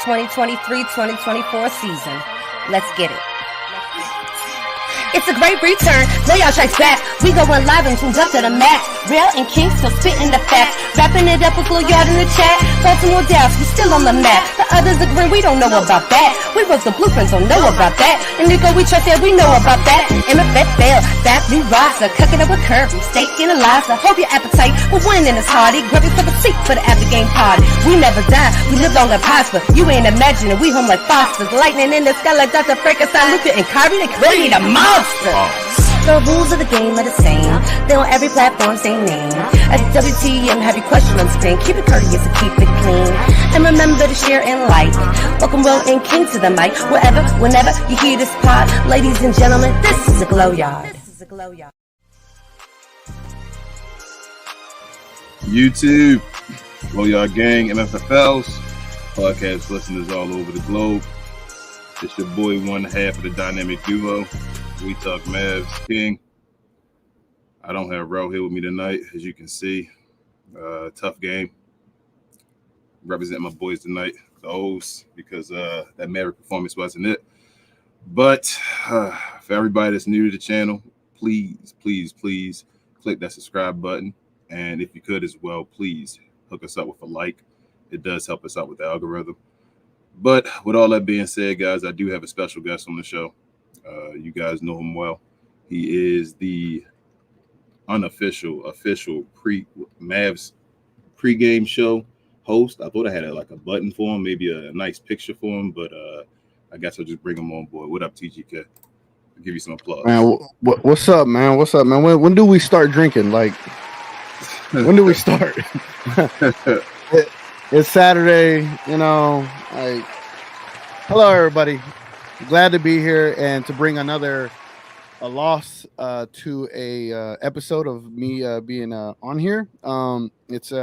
2023-2024 season. Let's get it. It's a great return. Playoff strikes back. We going live and tuned up to the max. Real and King still spitting the facts. Wrapping it up with a yard in the chat. Baltimore, Dallas, we still on the map. The others agree we don't know about that. We wrote the blueprints, don't know about that. And Nico, we trust that we know about that. MFFL, that new roster. Cooking up with curve, steak and Eliza. Hope your appetite for winning is hearty. Grab yourself a seat for the after game party. We never die, we live long and prosper. You ain't imagining we home like Fosters. Lightning in the sky like Dr. Frankenstein, Luca and Kyrie. They clearly the monster. The rules of the game are the same. They on every platform, same name. At WTM, have your question on screen. Keep it courteous and keep it clean. And remember to share and like. Welcome Will and King to the mic. Wherever, whenever you hear this pod. Ladies and gentlemen, this is a Glow Yard. YouTube, Glow Yard Gang, MFFLs, podcast listeners all over the globe. It's your boy, one half of the dynamic duo. We Talk Mavs, King. I don't have Ro here with me tonight, as you can see. Tough game. Represent my boys tonight, the O's, because that Maverick performance wasn't it. But for everybody that's new to the channel, please click that subscribe button. And if you could as well, please hook us up with a like. It does help us out with the algorithm. But with all that being said, guys, I do have a special guest on the show. You guys know him well. He is the official Mavs pregame show host. I thought I had a button for him, maybe a nice picture for him, but I guess I'll just bring him on board. What up, T.G.K? I'll give you some applause. Man, what's up, man? What's up, man? When do we start drinking? Like, when do we start? It's Saturday, you know. Like, hello, everybody. Glad to be here and to bring another loss to a episode of me being on here. It's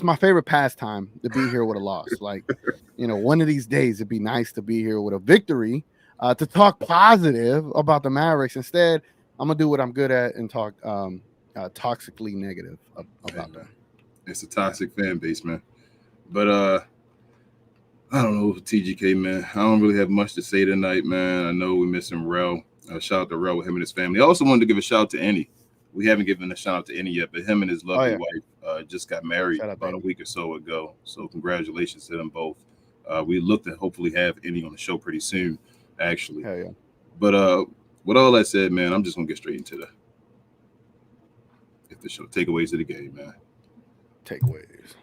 my favorite pastime to be here with a loss. Like, you know, one of these days it'd be nice to be here with a victory to talk positive about the Mavericks. Instead, I'm gonna do what I'm good at and talk toxically negative about that. It's a toxic fan base, man. But I don't know, T.G.K, man. I don't really have much to say tonight, man. I know we're missing Rel. Shout out to Rel with him and his family. I also wanted to give a shout out to Annie. We haven't given a shout out to Annie yet, but him and his lovely wife just got married about a week or so ago. So congratulations to them both. We look to hopefully have Annie on the show pretty soon, actually. Hell yeah. But with all that said, man, I'm just gonna get straight into the show. Takeaways of the game, man. Takeaways.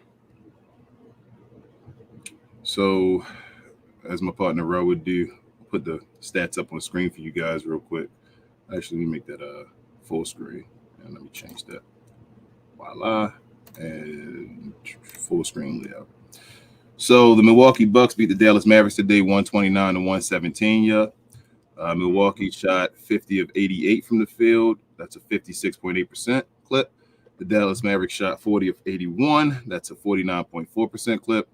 So, as my partner Ro would do, put the stats up on the screen for you guys real quick. Actually, let me make that full screen, and let me change that. Voila, and full screen layout. So, the Milwaukee Bucks beat the Dallas Mavericks today, 129-117. Yeah, Milwaukee shot 50 of 88 from the field. That's a 56.8% clip. The Dallas Mavericks shot 40 of 81. That's a 49.4% clip.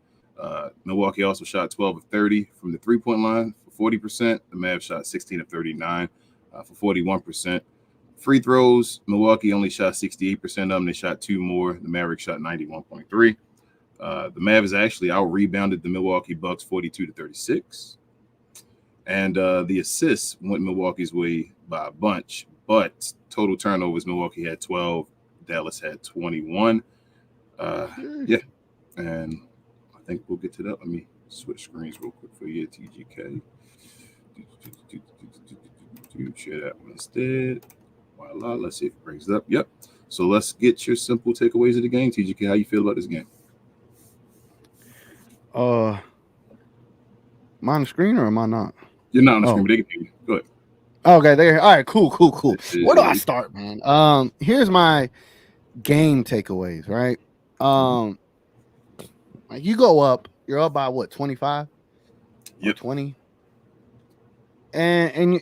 Milwaukee also shot 12 of 30 from the three-point line for 40%. The Mavs shot 16 of 39 for 41%. Free throws, Milwaukee only shot 68% of them. They shot two more. The Mavericks shot 91.3. The Mavs actually out-rebounded the Milwaukee Bucks 42-36. And the assists went Milwaukee's way by a bunch. But total turnovers, Milwaukee had 12. Dallas had 21. Yeah. And I think we'll get to that. Let me switch screens real quick for you, T.G.K. Share that one instead. Voila. Let's see if it brings it up. Yep. So let's get your simple takeaways of the game. T.G.K, how you feel about this game? Am I on the screen or am I not? You're not on the screen, but they can hear you. Go ahead. Okay, there. All right, cool. Where do I start, man? Here's my game takeaways, right? Like you go up, you're up by what, 25? Yep. 20. And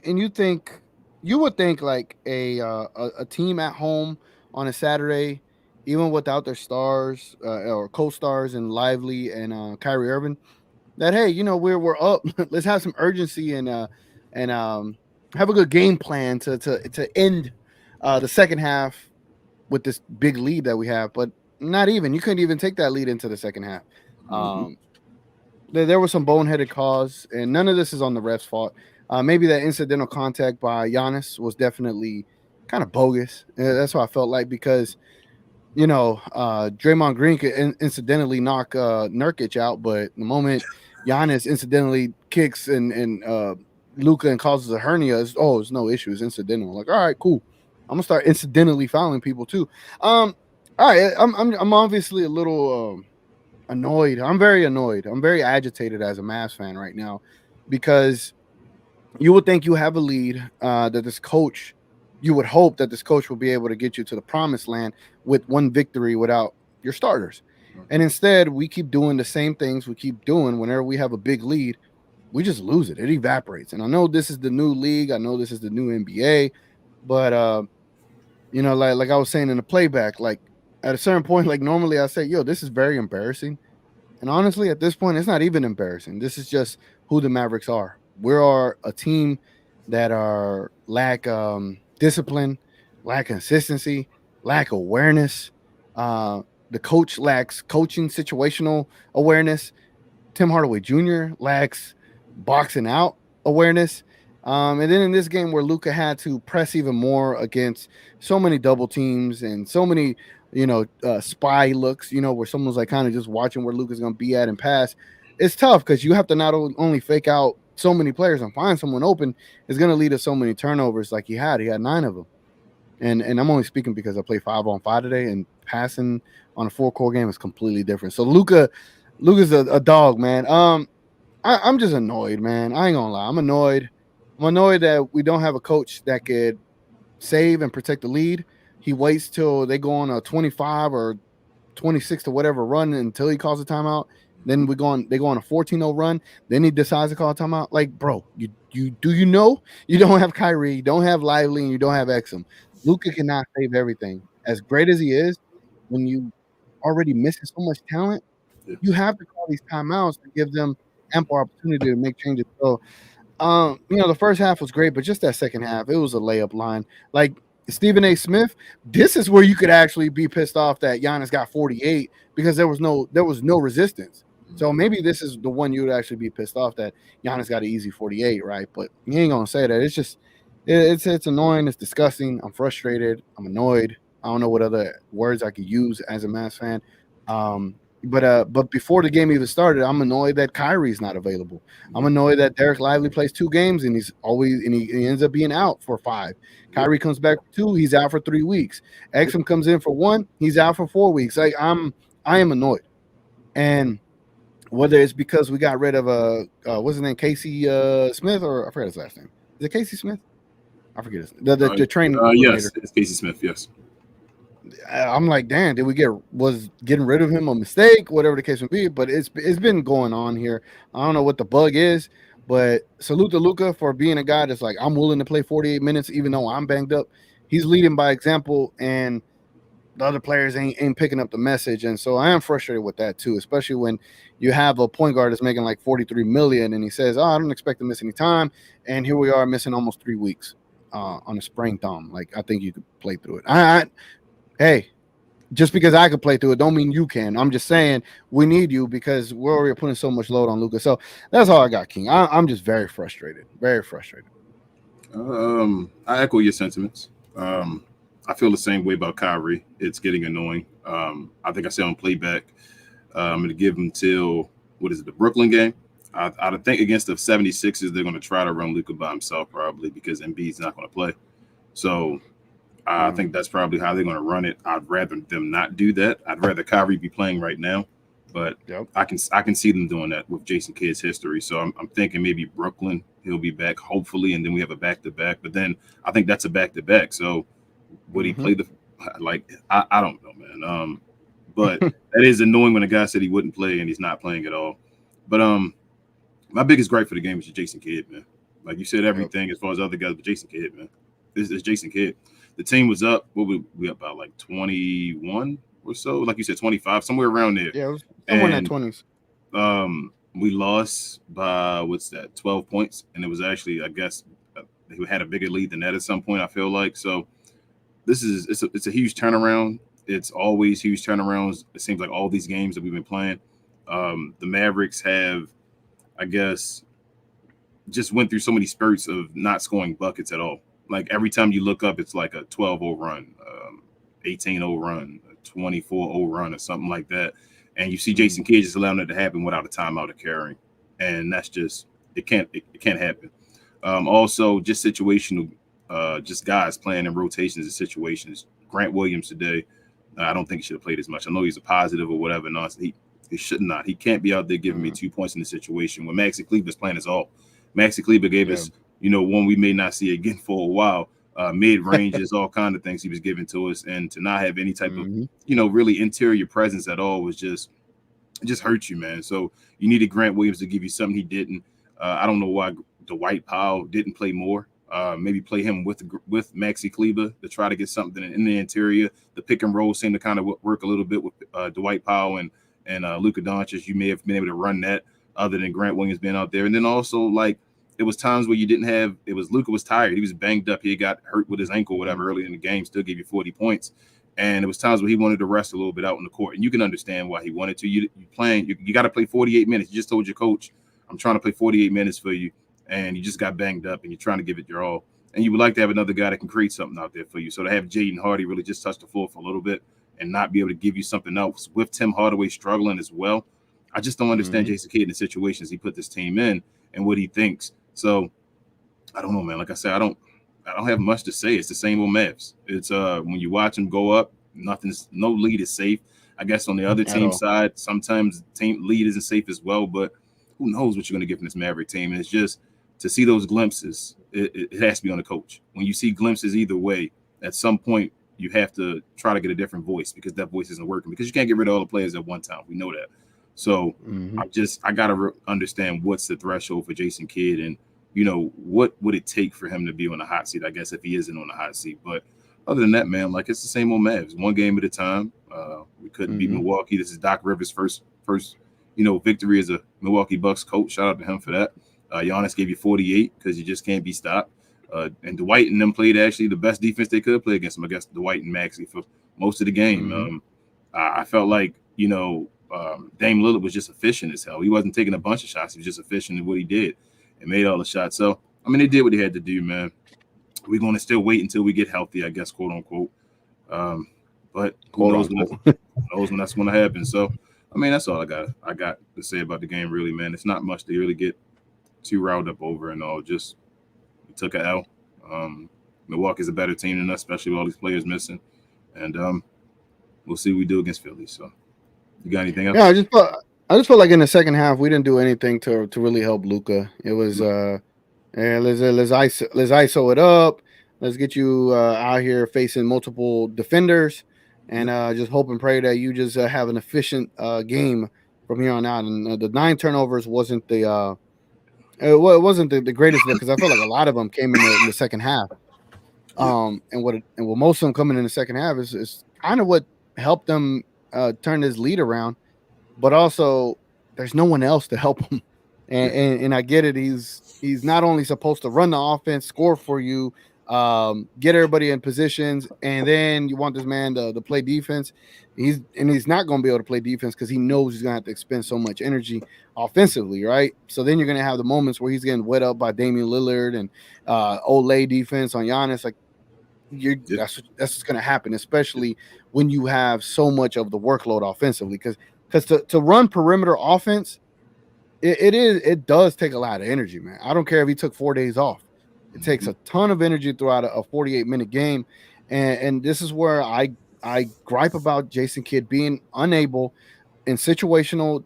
you would think like a team at home on a Saturday, even without their stars or co-stars and Lively and Kyrie Irving, that hey, you know, we're up. Let's have some urgency and have a good game plan to end the second half with this big lead that we have. But not even. You couldn't even take that lead into the second half. there was some boneheaded calls, and none of this is on the ref's fault. Maybe that incidental contact by Giannis was definitely kind of bogus. That's what I felt like because Draymond Green could incidentally knock Nurkic out, but the moment Giannis incidentally kicks and Luka and causes a hernia, it's no issue. It's incidental. Like, all right, cool. I'm gonna start incidentally fouling people too. All right, I'm obviously a little annoyed. I'm very annoyed. I'm very agitated as a Mavs fan right now because you would think you have a lead, that this coach, you would hope that this coach will be able to get you to the promised land with one victory without your starters. And instead, we keep doing the same things we keep doing whenever we have a big lead. We just lose it. It evaporates. And I know this is the new league. I know this is the new NBA, but like I was saying in the playback, like at a certain point, like normally I say, yo, this is very embarrassing. And honestly, at this point, it's not even embarrassing. This is just who the Mavericks are. We are a team that are lack discipline, lack consistency, lack awareness. The coach lacks coaching situational awareness. Tim Hardaway Jr. lacks boxing out awareness. And then in this game where Luca had to press even more against so many double teams and so many, spy looks, where someone's like kind of just watching where Luca's going to be at and pass. It's tough because you have to not only fake out so many players and find someone open. It's going to lead to so many turnovers like he had. He had 9 of them. And I'm only speaking because I played 5-on-5 today, and passing on a 4-core game is completely different. So Luca's a dog, man. I'm just annoyed, man. I ain't gonna lie. I'm annoyed. I'm annoyed that we don't have a coach that could save and protect the lead. He waits till they go on a 25 or 26 to whatever run until he calls a timeout. Then they go on a 14-0 run. Then he decides to call a timeout. Like, bro, you you don't have Kyrie, you don't have Lively, and you don't have Exum. Luka cannot save everything. As great as he is, when you already missing so much talent, Yeah. you have to call these timeouts to give them ample opportunity to make changes. So, the first half was great, but just that second half, it was a layup line. Like Stephen A. Smith, this is where you could actually be pissed off that Giannis got 48 because there was no resistance. So maybe this is the one you would actually be pissed off that Giannis got an easy 48, right? But you ain't gonna say that. It's just it's annoying. It's disgusting. I'm frustrated. I'm annoyed. I don't know what other words I could use as a Mavs fan. But before the game even started, I'm annoyed that Kyrie's not available. I'm annoyed that Derek Lively plays 2 games and he ends up being out for 5. Kyrie comes back for 2, he's out for 3 weeks. Exum comes in for 1, he's out for 4 weeks. I am annoyed. And whether it's because we got rid of what's his name, Casey Smith, or I forget his last name. Is it Casey Smith? I forget his the training coordinator. Yes, it's Casey Smith. Yes. I'm like, damn, was getting rid of him a mistake, whatever the case may be. But it's been going on here. I don't know what the bug is, but salute to Luka for being a guy that's like, I'm willing to play 48 minutes even though I'm banged up. He's leading by example, and the other players ain't picking up the message. And so I am frustrated with that too, especially when you have a point guard that's making like 43 million and he says, I don't expect to miss any time. And here we are missing almost 3 weeks on a sprained thumb. Like, I think you could play through it. Hey, just because I could play through it don't mean you can. I'm just saying we need you because we're already putting so much load on Luka. So that's all I got, King. I'm just very frustrated. Very frustrated. I echo your sentiments. I feel the same way about Kyrie. It's getting annoying. I think I said on playback, I'm going to give him till, the Brooklyn game? I think against the 76ers, they're going to try to run Luka by himself probably because Embiid's not going to play. So I think that's probably how they're going to run it. I'd rather them not do that. I'd rather Kyrie be playing right now. But I can see them doing that with Jason Kidd's history. So I'm thinking maybe Brooklyn, he'll be back hopefully, and then we have a back-to-back. But then I think that's a back-to-back. So would he play I don't know, man. But that is annoying when a guy said he wouldn't play and he's not playing at all. But my biggest gripe for the game is Jason Kidd, man. Like you said, everything as far as other guys, but Jason Kidd, man. This is Jason Kidd. The team was up. What were we up about, like 21 or so? Like you said, 25, somewhere around there. Yeah, it was somewhere in that 20s. We lost by 12 points, and it was actually, I guess, they had a bigger lead than that at some point. I feel like so. It's a huge turnaround. It's always huge turnarounds. It seems like all these games that we've been playing. The Mavericks have I guess, just went through so many spurts of not scoring buckets at all. Like every time you look up, it's like a 12-0 run, 18-0 run, a 24-0 run, or something like that. And you see Jason Kidd just allowing it to happen without a timeout or carrying, and that's just it can't happen. Also, just situational, just guys playing in rotations and situations. Grant Williams today, I don't think he should have played as much. I know he's a positive or whatever nonsense. He should not. He can't be out there giving me 2 points in the situation when Maxi Kleber's playing his all. Maxi Kleber gave us, one we may not see again for a while. Mid ranges, all kind of things he was giving to us, and to not have any type of, really interior presence at all was just hurt you, man. So you needed Grant Williams to give you something he didn't. I don't know why Dwight Powell didn't play more. Maybe play him with Maxi Kleber to try to get something in the interior. The pick and roll seemed to kind of work a little bit with Dwight Powell and Luka Doncic. You may have been able to run that other than Grant Williams being out there. And then also, like, it was times where you didn't have – it was Luka was tired. He was banged up. He got hurt with his ankle or whatever early in the game, still gave you 40 points. And it was times where he wanted to rest a little bit out in the court. And you can understand why he wanted to. You got to play 48 minutes. You just told your coach, I'm trying to play 48 minutes for you. And you just got banged up and you're trying to give it your all. And you would like to have another guy that can create something out there for you. So to have Jaden Hardy really just touch the floor for a little bit and not be able to give you something else with Tim Hardaway struggling as well. I just don't understand Jason Kidd in the situations he put this team in and what he thinks. So I don't know, man. Like I said, I don't have much to say. It's the same old Mavs. It's when you watch them go up, no lead is safe. I guess on the other team side, sometimes the team lead isn't safe as well, but who knows what you're going to get from this Maverick team. And it's just to see those glimpses, it has to be on the coach. When you see glimpses either way, at some point you have to try to get a different voice because that voice isn't working because you can't get rid of all the players at one time. We know that. So I got to understand what's the threshold for Jason Kidd and, what would it take for him to be on the hot seat, I guess, if he isn't on the hot seat. But other than that, man, like it's the same old Mavs, one game at a time. We couldn't beat Milwaukee. This is Doc Rivers' first victory as a Milwaukee Bucks coach. Shout out to him for that. Giannis gave you 48 because you just can't be stopped. And Dwight and them played actually the best defense they could play against him. I guess Dwight and Maxey for most of the game. I felt like, Dame Lillard was just efficient as hell. He wasn't taking a bunch of shots. He was just efficient in what he did and made all the shots. So, I mean, they did what they had to do, man. We're going to still wait until we get healthy, I guess, quote unquote. But who knows when that's going to happen. So, I mean, that's all I got to say about the game, really, man. It's not much to really get too riled up over and all. Just we took a L. Milwaukee's a better team than us, especially with all these players missing. And we'll see what we do against Philly. So, you got anything else? Yeah, I just felt like in the second half we didn't do anything to really help Luka. It was let's ISO it up. Let's get you out here facing multiple defenders, and just hope and pray that you just have an efficient game from here on out. And the 9 turnovers wasn't the greatest look because I felt like a lot of them came in the second half. And what most of them coming in the second half is kind of what helped them turn this lead around. But also, there's no one else to help him, and I get it. He's not only supposed to run the offense, score for you, get everybody in positions, and then you want this man to play defense. He's not going to be able to play defense because he knows he's going to have to expend so much energy offensively, right? So then you're going to have the moments where he's getting wet up by Damian Lillard and Olay defense on Giannis. Like that's what's going to happen, especially when you have so much of the workload offensively. Because to run perimeter offense, it does take a lot of energy, man. I don't care if he took 4 days off. It takes a ton of energy throughout a 48-minute game. And this is where I gripe about Jason Kidd being unable in situations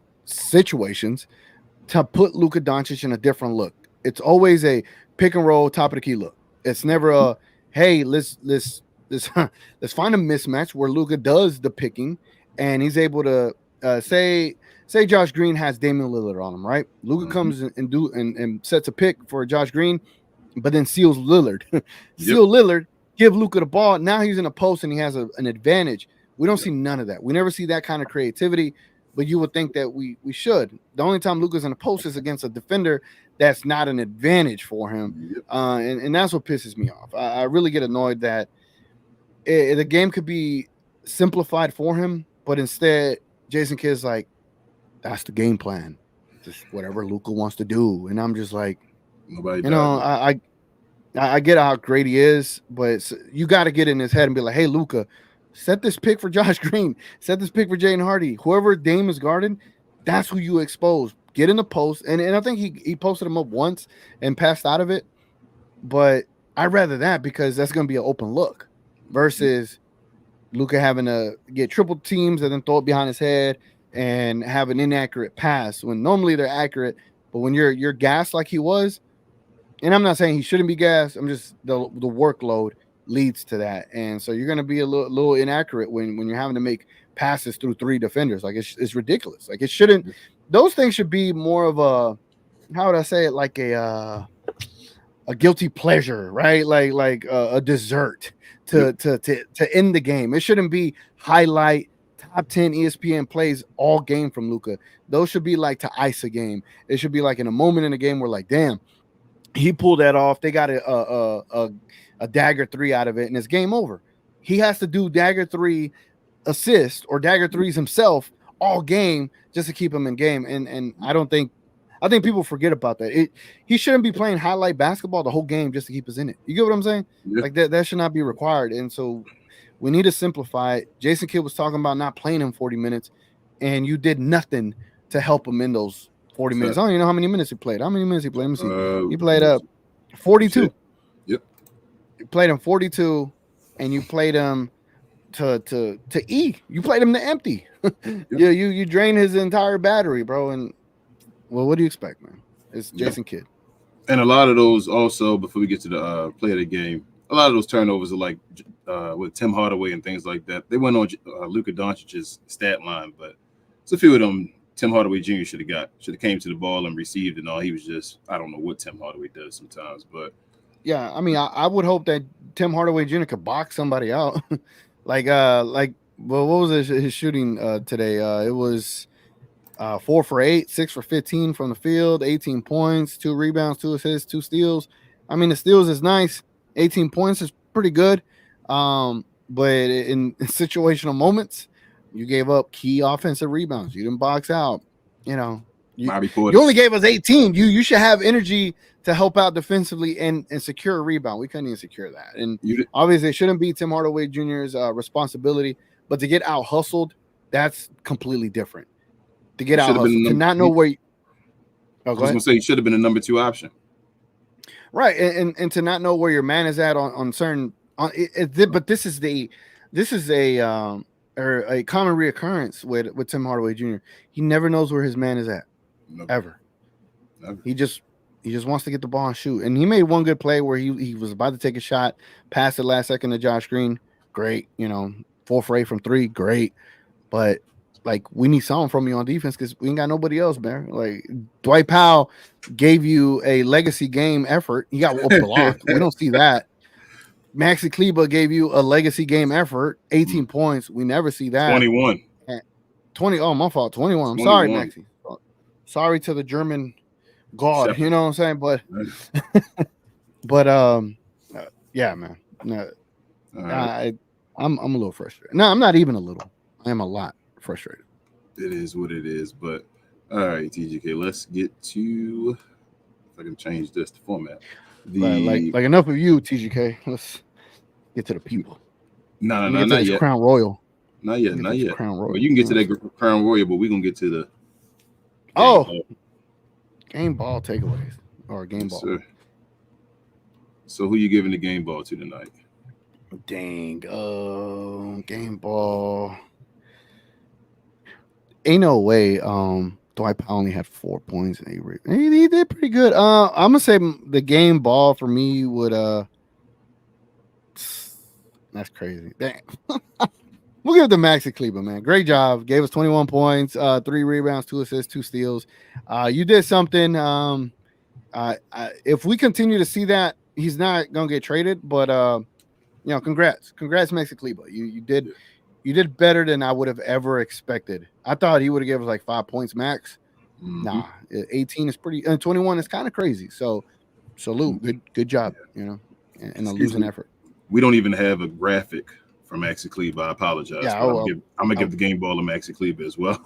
to put Luka Doncic in a different look. It's always a pick and roll, top of the key look. It's never a, hey, let's find a mismatch where Luka does the picking and he's able to say Josh Green has Damian Lillard on him, right? Luka comes and sets a pick for Josh Green, but then seals Lillard. Lillard, give Luka the ball. Now he's in a post and he has an advantage. We don't see none of that. We never see that kind of creativity, but you would think that we should. The only time Luka's in a post is against a defender that's not an advantage for him. And that's what pisses me off. I really get annoyed that the game could be simplified for him, but instead Jason Kidd's like, that's the game plan. just whatever Luka wants to do. And I'm just like, Nobody you know, I get how great he is, but you got to get in his head and be like, hey, Luka, set this pick for Josh Green, set this pick for Jaden Hardy. Whoever Dame is guarding, that's who you expose. Get in the post. And I think he posted him up once and passed out of it. But I'd rather that because that's going to be an open look versus Luka having to get triple teams and then throw it behind his head and have an inaccurate pass when normally they're accurate. But when you're gassed like he was, and I'm not saying he shouldn't be gassed, I'm just the workload leads to that. And so you're going to be a little inaccurate when you're having to make passes through 3 defenders. Like it's ridiculous. Like it shouldn't, those things should be more of a, how would I say it? Like a guilty pleasure, right? Like a dessert to end the game. It shouldn't be highlight top 10 ESPN plays all game from Luka. Those should be like to ice a game. It should be like in a moment in the game where like, damn, he pulled that off. They got a dagger 3 out of it, and it's game over. He has to do dagger 3 assist or dagger 3s himself all game just to keep him in game. And I think people forget about that. He shouldn't be playing highlight basketball the whole game just to keep us in it. You get what I'm saying? Yeah. Like that should not be required. And so we need to simplify it. Jason Kidd was talking about not playing him 40 minutes, and you did nothing to help him in those 40 minutes. I don't even know how many minutes he played. How many minutes he played? Let me see. He played 42. Yep. You played him 42, and you played him to E. You played him to empty. Yep. Yeah, you drained his entire battery, bro. And well, what do you expect, man? It's Jason Kidd. And a lot of those also, before we get to the play of the game, a lot of those turnovers are like with Tim Hardaway and things like that. They went on Luka Doncic's stat line, but it's a few of them Tim Hardaway Jr. should have came to the ball and received and all. He was just, I don't know what Tim Hardaway does sometimes, but yeah, I mean, I would hope that Tim Hardaway Jr. could box somebody out. Well, what was his shooting today? It was 4 for 8, 6 for 15 from the field, 18 points, 2 rebounds, 2 assists, 2 steals. I mean, the steals is nice. 18 points is pretty good. But in situational moments, you gave up key offensive rebounds. You didn't box out. You know, you only gave us 18. You should have energy to help out defensively and secure a rebound. We couldn't even secure that. And obviously, it shouldn't be Tim Hardaway Jr.'s responsibility. But to get out hustled, that's completely different. To get out hustled, to not know where. I was going to say he should have been a number 2 option. Right, and to not know where your man is at on certain. But this is a common reoccurrence with Tim Hardaway Jr. He never knows where his man is at, ever. He just wants to get the ball and shoot. And he made one good play where he was about to take a shot, passed it last second to Josh Green. Great, 4 for 8 from 3, great. But like we need something from you on defense because we ain't got nobody else, man. Like Dwight Powell gave you a legacy game effort. He got a block. We don't see that. Maxi Kleber gave you a legacy game effort, 18 points. We never see that. 21. 20. Oh, my fault. 21. I'm sorry, Maxi. Sorry to the German God. Shepherd. You know what I'm saying? But yeah, man. No, I'm a little frustrated. No, I'm not even a little. I am a lot frustrated. It is what it is. But all right, T.G.K, let's get to. If I can change this to format. Like enough of you, T.G.K. Let's get to the people. No, not yet. Crown Royal. Not yet. Crown Royal. Well, you can get to that Crown Royal, but we're gonna get to the game ball takeaways or game ball. Sir. So who you giving the game ball to tonight? Dang, game ball. Ain't no way. Dwight Powell only had 4 points and he did pretty good. I'm gonna say the game ball for me would that's crazy. Dang. We'll give it to Maxi Kleber, man. Great job. Gave us 21 points, 3 rebounds, 2 assists, 2 steals. You did something. If we continue to see that, he's not gonna get traded, but congrats, Maxi Kleber. You did better than I would have ever expected. I thought he would have given us like 5 points max. Mm-hmm. Nah, 18 is pretty, and 21 is kind of crazy. So, salute, good job. In a losing effort. We don't even have a graphic for Maxi Kleber. I apologize. Yeah, I'm gonna give the game ball to Maxi Kleber as well.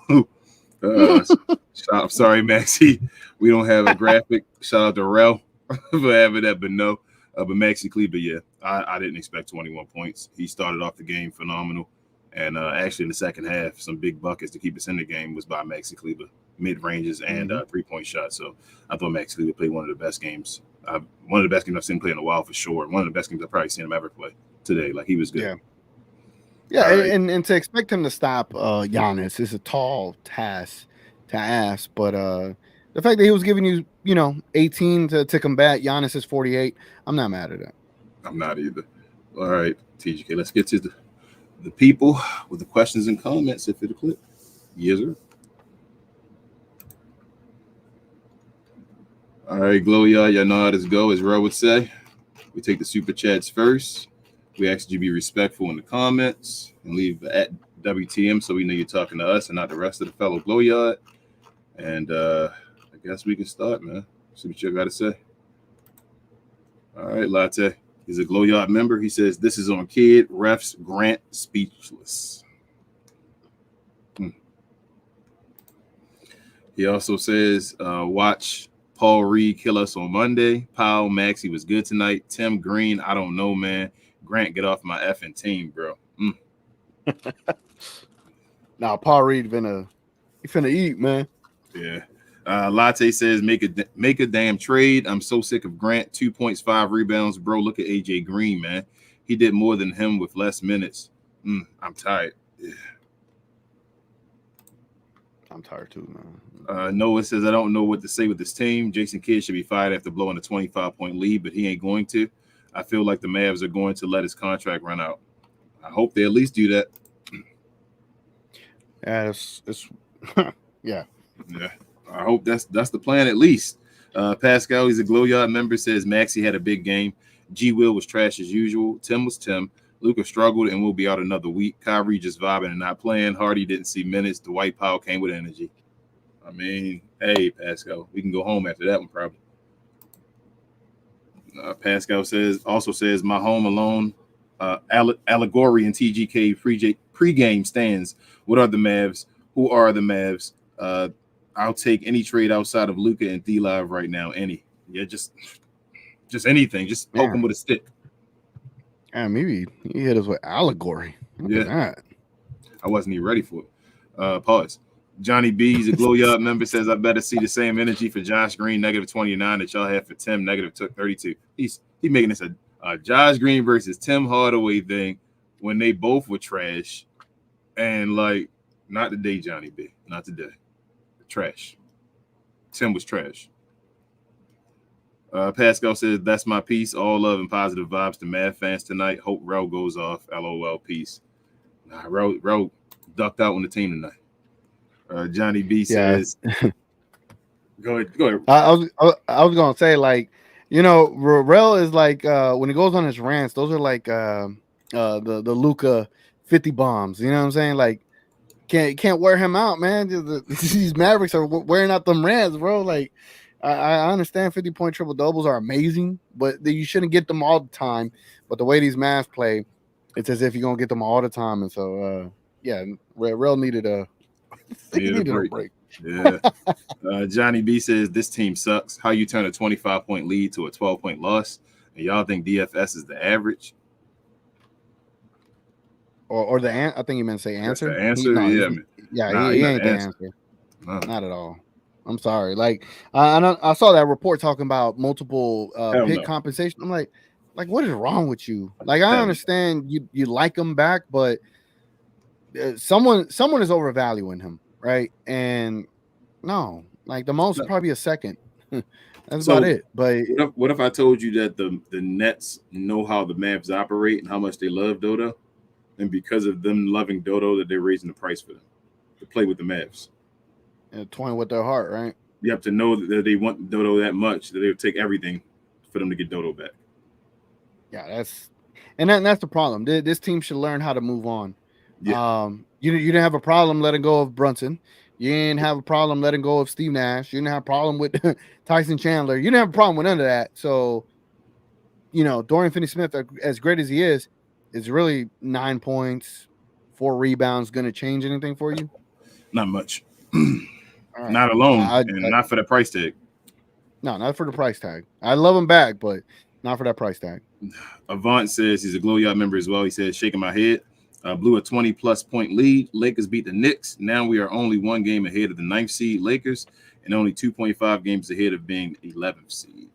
I'm sorry, Maxie. We don't have a graphic. Shout out to Rel for having that, but no. But Maxi Kleber, yeah, I didn't expect 21 points. He started off the game phenomenal. And actually, in the second half, some big buckets to keep us in the game was by Maxi Kleber, mid ranges and 3-point shots. So I thought Maxi Kleber played one of the best games. One of the best games I've seen play in a while for sure. One of the best games I've probably seen him ever play today. Like, he was good. Yeah, right. and to expect him to stop Giannis is a tall task to ask. But the fact that he was giving you, 18 to combat Giannis is 48, I'm not mad at that. I'm not either. All right, TGK, let's get to the people with the questions and comments if it'll click. Yes, sir. All right, Glow, y'all know how this go, as Ro would say. We take the super chats first. We ask you to be respectful in the comments and leave at WTM so we know you're talking to us and not the rest of the fellow Glow Yard. And I guess we can start, man. See what you got to say. All right, Latte. He's a Glow Yard member. He says, this is on kid. Refs Grant speechless. He also says, watch Paul Reed kill us on Monday. Powell, Maxey was good tonight. Tim Green, I don't know, man. Grant, get off my effing team, bro. Now, Paul Reed finna eat, man. Yeah. Latte says, make a damn trade. I'm so sick of Grant. 2 points, 5 rebounds. Bro, look at AJ Green, man. He did more than him with less minutes. I'm tired. Yeah. I'm tired too, man. Noah says, I don't know what to say with this team. Jason Kidd should be fired after blowing a 25-point lead, but he ain't going to. I feel like the Mavs are going to let his contract run out. I hope they at least do that. Yeah, it's yeah. Yeah. I hope that's the plan at least. Pascal, he's a Glow Yard member, says Maxey had a big game. G Will was trash as usual. Tim was Tim. Luka struggled and will be out another week. Kyrie just vibing and not playing. Hardy didn't see minutes. Dwight Powell came with energy. I mean, hey, Pascal, we can go home after that one probably. Pascal also says my home alone allegory and T.G.K pregame stands. What are the Mavs? Who are the Mavs? I'll take any trade outside of Luka and D-Live right now. Any. Yeah, just anything. Just poke him with a stick. And maybe he hit us with allegory. Look at that. I wasn't even ready for it. Pause. Johnny B, he's a Glow Yard member, says I better see the same energy for Josh Green, -29, that y'all have for Tim, -32. He's making this a Josh Green versus Tim Hardaway thing when they both were trash. And like, not today, Johnny B. Not today. Trash. Tim was trash. Pascal says, that's my piece. All love and positive vibes to Mav fans tonight. Hope Rel goes off. LOL. Peace. Nah, Rel ducked out on the team tonight. Johnny B says, go ahead. I was gonna say, like, Rel is like when he goes on his rants, those are like the Luka 50 bombs. You know what I'm saying? Like, can't wear him out, man. These Mavericks are wearing out them rants, bro. Like, I understand 50-point triple doubles are amazing, but you shouldn't get them all the time. But the way these Mavs play, it's as if you're gonna get them all the time. And so, Rel needed a break. Yeah. Johnny B says this team sucks. How you turn a 25-point lead to a 12-point loss, and y'all think DFS is the average? Or the I think you meant to say answer. The answer, he ain't the answer. No. Not at all. I'm sorry. Like I saw that report talking about multiple pick compensation. I'm like, what is wrong with you? Like, I understand you like him back, but someone is overvaluing him, right? And no, like the most probably a second. That's about it. But what if I told you that the Nets know how the Mavs operate and how much they love Dodo, and because of them loving Dodo, that they're raising the price for them to play with the Mavs? And toying with their heart, right? You have to know that they want Dodo that much that they'll take everything for them to get Dodo back. Yeah, that's the problem. This team should learn how to move on. Yeah. You didn't have a problem letting go of Brunson. You didn't have a problem letting go of Steve Nash. You didn't have a problem with Tyson Chandler. You didn't have a problem with none of that. So, Dorian Finney-Smith, as great as he is really 9 points, 4 rebounds going to change anything for you? Not much. All right. Not alone, and not for the price tag. No, not for the price tag. I love him back, but not for that price tag. Avant says he's a Glow Yard member as well. He says, shaking my head. Blew a 20-plus point lead. Lakers beat the Knicks. Now we are only one game ahead of the 9th seed Lakers and only 2.5 games ahead of being 11th seed.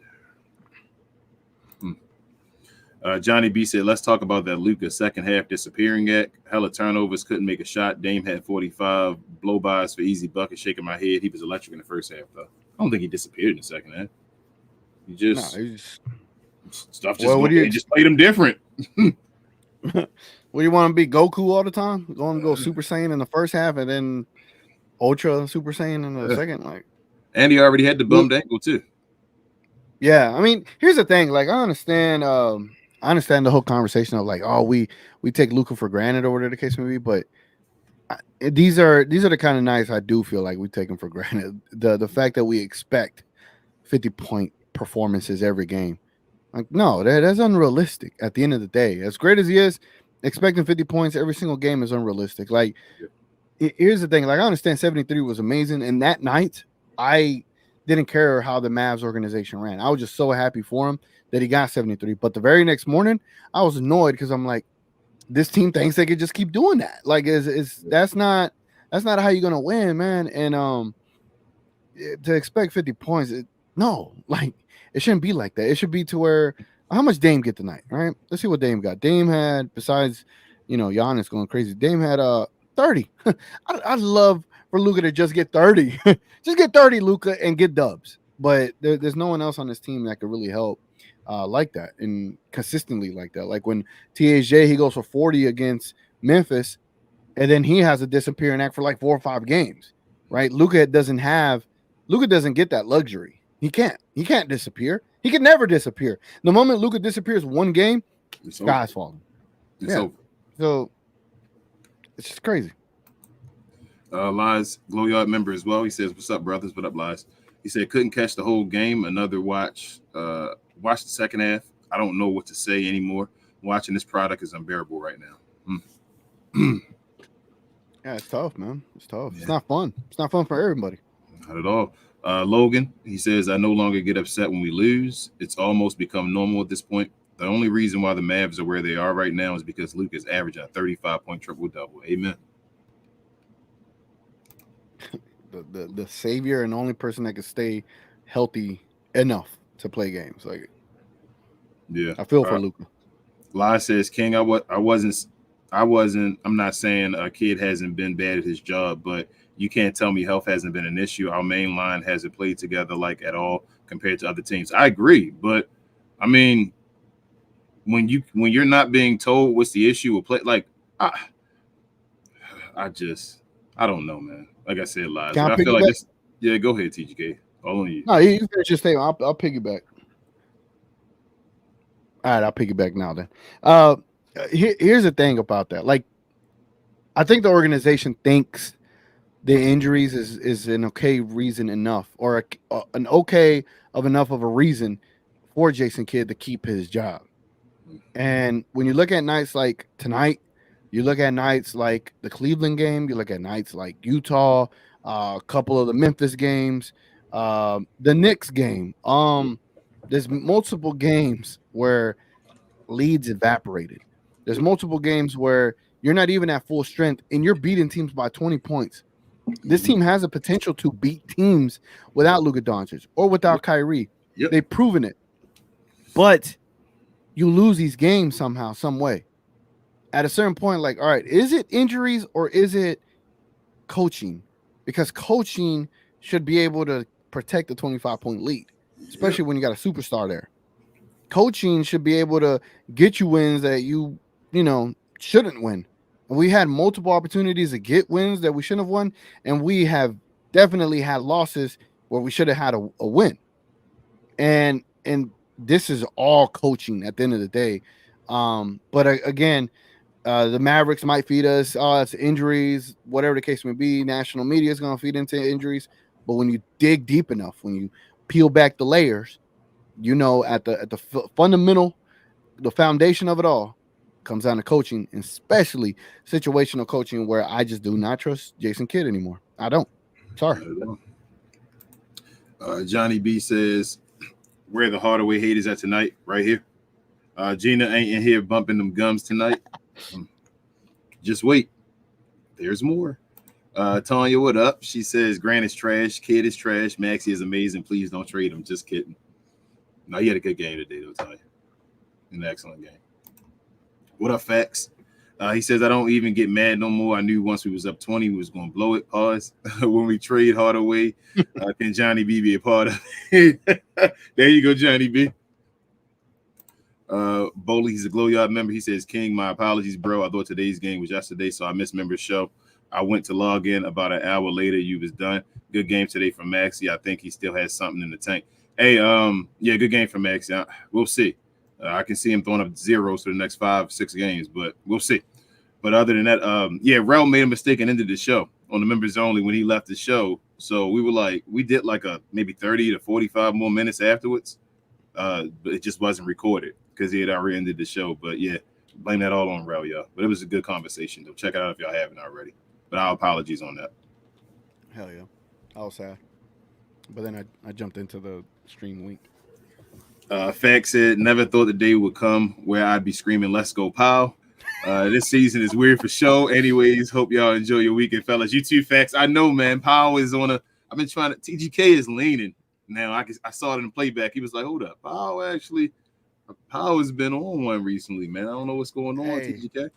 Johnny B said, let's talk about that Luka second half disappearing act. Hella turnovers, couldn't make a shot. Dame had 45 blow-bys for easy buckets. Shaking my head. He was electric in the first half, though. I don't think he disappeared in the second half. He just stuff just he just played him different. What do you want to be, Goku all the time? Going to go Super Saiyan in the first half and then Ultra Super Saiyan in the second? Like, and he already had the bummed ankle too. Yeah, I mean, here's the thing. Like, I understand the whole conversation of like, oh, we take Luka for granted or whatever the case may be, but these are the kind of nights I do feel like we take him for granted. The fact that we expect 50-point performances every game, like, no, that's unrealistic. At the end of the day, as great as he is, expecting 50 points every single game is unrealistic. Like, here's the thing. Like, I understand 73 was amazing, and that night I didn't care how the Mavs organization ran. I was just so happy for him that he got 73. But the very next morning, I was annoyed because I'm like, this team thinks they could just keep doing that. Like, that's not how you're gonna win, man. And to expect 50 points, no, like, it shouldn't be like that. It should be to where, how much Dame get tonight? All right, let's see what Dame got. Dame had, besides, Giannis going crazy, Dame had 30. I'd love for Luka to just get 30. Just get 30, Luka, and get dubs. But there's no one else on this team that could really help like that and consistently like that. Like when T.G.K, he goes for 40 against Memphis, and then he has a disappearing act for like 4 or 5 games, right? Luka doesn't get that luxury. He can't disappear. He can never disappear. The moment Luka disappears one game, sky's falling. Over. So it's just crazy. Lies, Glow Yard member as well. He says, what's up, brothers? What up, Lies? He said, couldn't catch the whole game. Another watch the second half. I don't know what to say anymore. Watching this product is unbearable right now. Yeah, it's tough, man. It's tough. Yeah. It's not fun. It's not fun for everybody. Not at all. Logan, he says, I no longer get upset when we lose. It's almost become normal at this point. The only reason why the Mavs are where they are right now is because Luke is averaging a 35-point triple-double. Amen. The savior and only person that can stay healthy enough to play games. Like, yeah, I feel for Luka. Lai says, King, I'm not saying a kid hasn't been bad at his job, but you can't tell me health hasn't been an issue. Our main line hasn't played together like at all compared to other teams. I agree, but I mean, when you're not being told what's the issue with play, like I don't know, man. Like I said, Lies. I feel like this. Yeah, go ahead, T.G.K. All on you. No, you finish your statement. I'll piggyback. All right, I'll piggyback now then. Here's the thing about that. Like, I think the organization thinks the injuries is an okay reason enough, or an okay of enough of a reason for Jason Kidd to keep his job. And when you look at nights like tonight, you look at nights like the Cleveland game, you look at nights like Utah, a couple of the Memphis games, the Knicks game. There's multiple games where leads evaporated. There's multiple games where you're not even at full strength and you're beating teams by 20 points. This team has a potential to beat teams without Luka Doncic or without Kyrie. Yep. They've proven it. But you lose these games somehow, some way. At a certain point, like, all right, is it injuries or is it coaching? Because coaching should be able to protect the 25-point lead, especially when you got a superstar there. Coaching should be able to get you wins that you shouldn't win. And we had multiple opportunities to get wins that we shouldn't have won, and we have definitely had losses where we should have had a win. And this is all coaching at the end of the day. But again, the Mavericks might feed us. Oh, it's injuries, whatever the case may be. National media is going to feed into injuries. But when you dig deep enough, when you peel back the layers, at the fundamental, the foundation of it all comes down to coaching, and especially situational coaching, where I just do not trust Jason Kidd anymore. I don't. Sorry. Johnny B says, where the Hardaway haters at tonight? Right here. Gina ain't in here bumping them gums tonight. Just wait. There's more. Tanya, what up? She says, Grant is trash. Kid is trash. Maxie is amazing. Please don't trade him. Just kidding. No, he had a good game today, though, Tanya. An excellent game. What up, Facts? He says, I don't even get mad no more. I knew once we was up 20, we was going to blow it. Pause. When we trade Hardaway, can Johnny B be a part of it? There you go, Johnny B. Bowley, he's a Glow Yard member. He says, King, my apologies, bro. I thought today's game was yesterday, so I missed member's show. I went to log in about an hour later. You was done. Good game today from Maxie. I think he still has something in the tank. Hey, yeah, good game from Maxie. We'll see. I can see him throwing up zeros for the next 5-6 games, but we'll see. But other than that, yeah, Rel made a mistake and ended the show on the members only when he left the show. So we did like maybe 30 to 45 more minutes afterwards. But it just wasn't recorded because he had already ended the show. But yeah, blame that all on Rel, y'all. But it was a good conversation, though. Check it out if y'all haven't already. But our apologies on that. Hell yeah. I was sad. But then I jumped into the stream link. Fact said, never thought the day would come where I'd be screaming, let's go, Pow. This season is weird for show. Anyways, hope y'all enjoy your weekend, fellas. You too, Facts. I know, man. Pow is on I've been trying to. T.G.K is leaning. Now, I saw it in the playback. He was like, hold up. Pow has been on one recently, man. I don't know what's going on, T.G.K.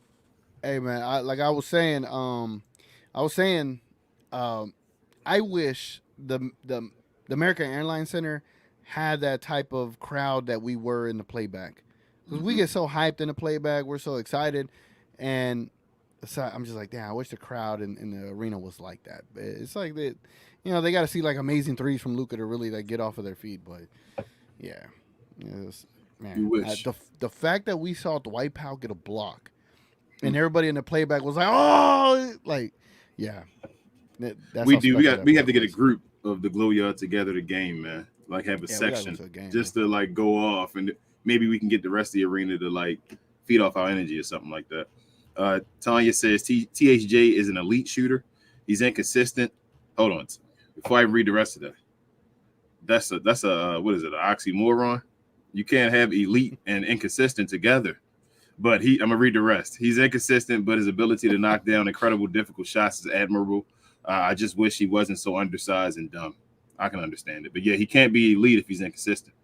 Hey, man. I was saying, I wish the American Airlines Center had that type of crowd that we were in the playback. Because we get so hyped in the playback, we're so excited, and so I'm just like, damn, I wish the crowd in the arena was like that. But it's like that, they got to see like amazing threes from Luka to really like get off of their feet. But yeah, man, the fact that we saw Dwight Powell get a block, and everybody in the playback was like, oh, like, yeah. We have to get a group of the Glow Yard together to game, man. Like have a section just to like go off, and maybe we can get the rest of the arena to like feed off our energy or something like that. Tanya says THJ is an elite shooter. He's inconsistent. Hold on, before I read the rest of that, that's a what is it? An oxymoron. You can't have elite and inconsistent together. But I'm gonna read the rest. He's inconsistent, but his ability to knock down incredible difficult shots is admirable. I just wish he wasn't so undersized and dumb. I can understand it. But yeah, he can't be elite if he's inconsistent.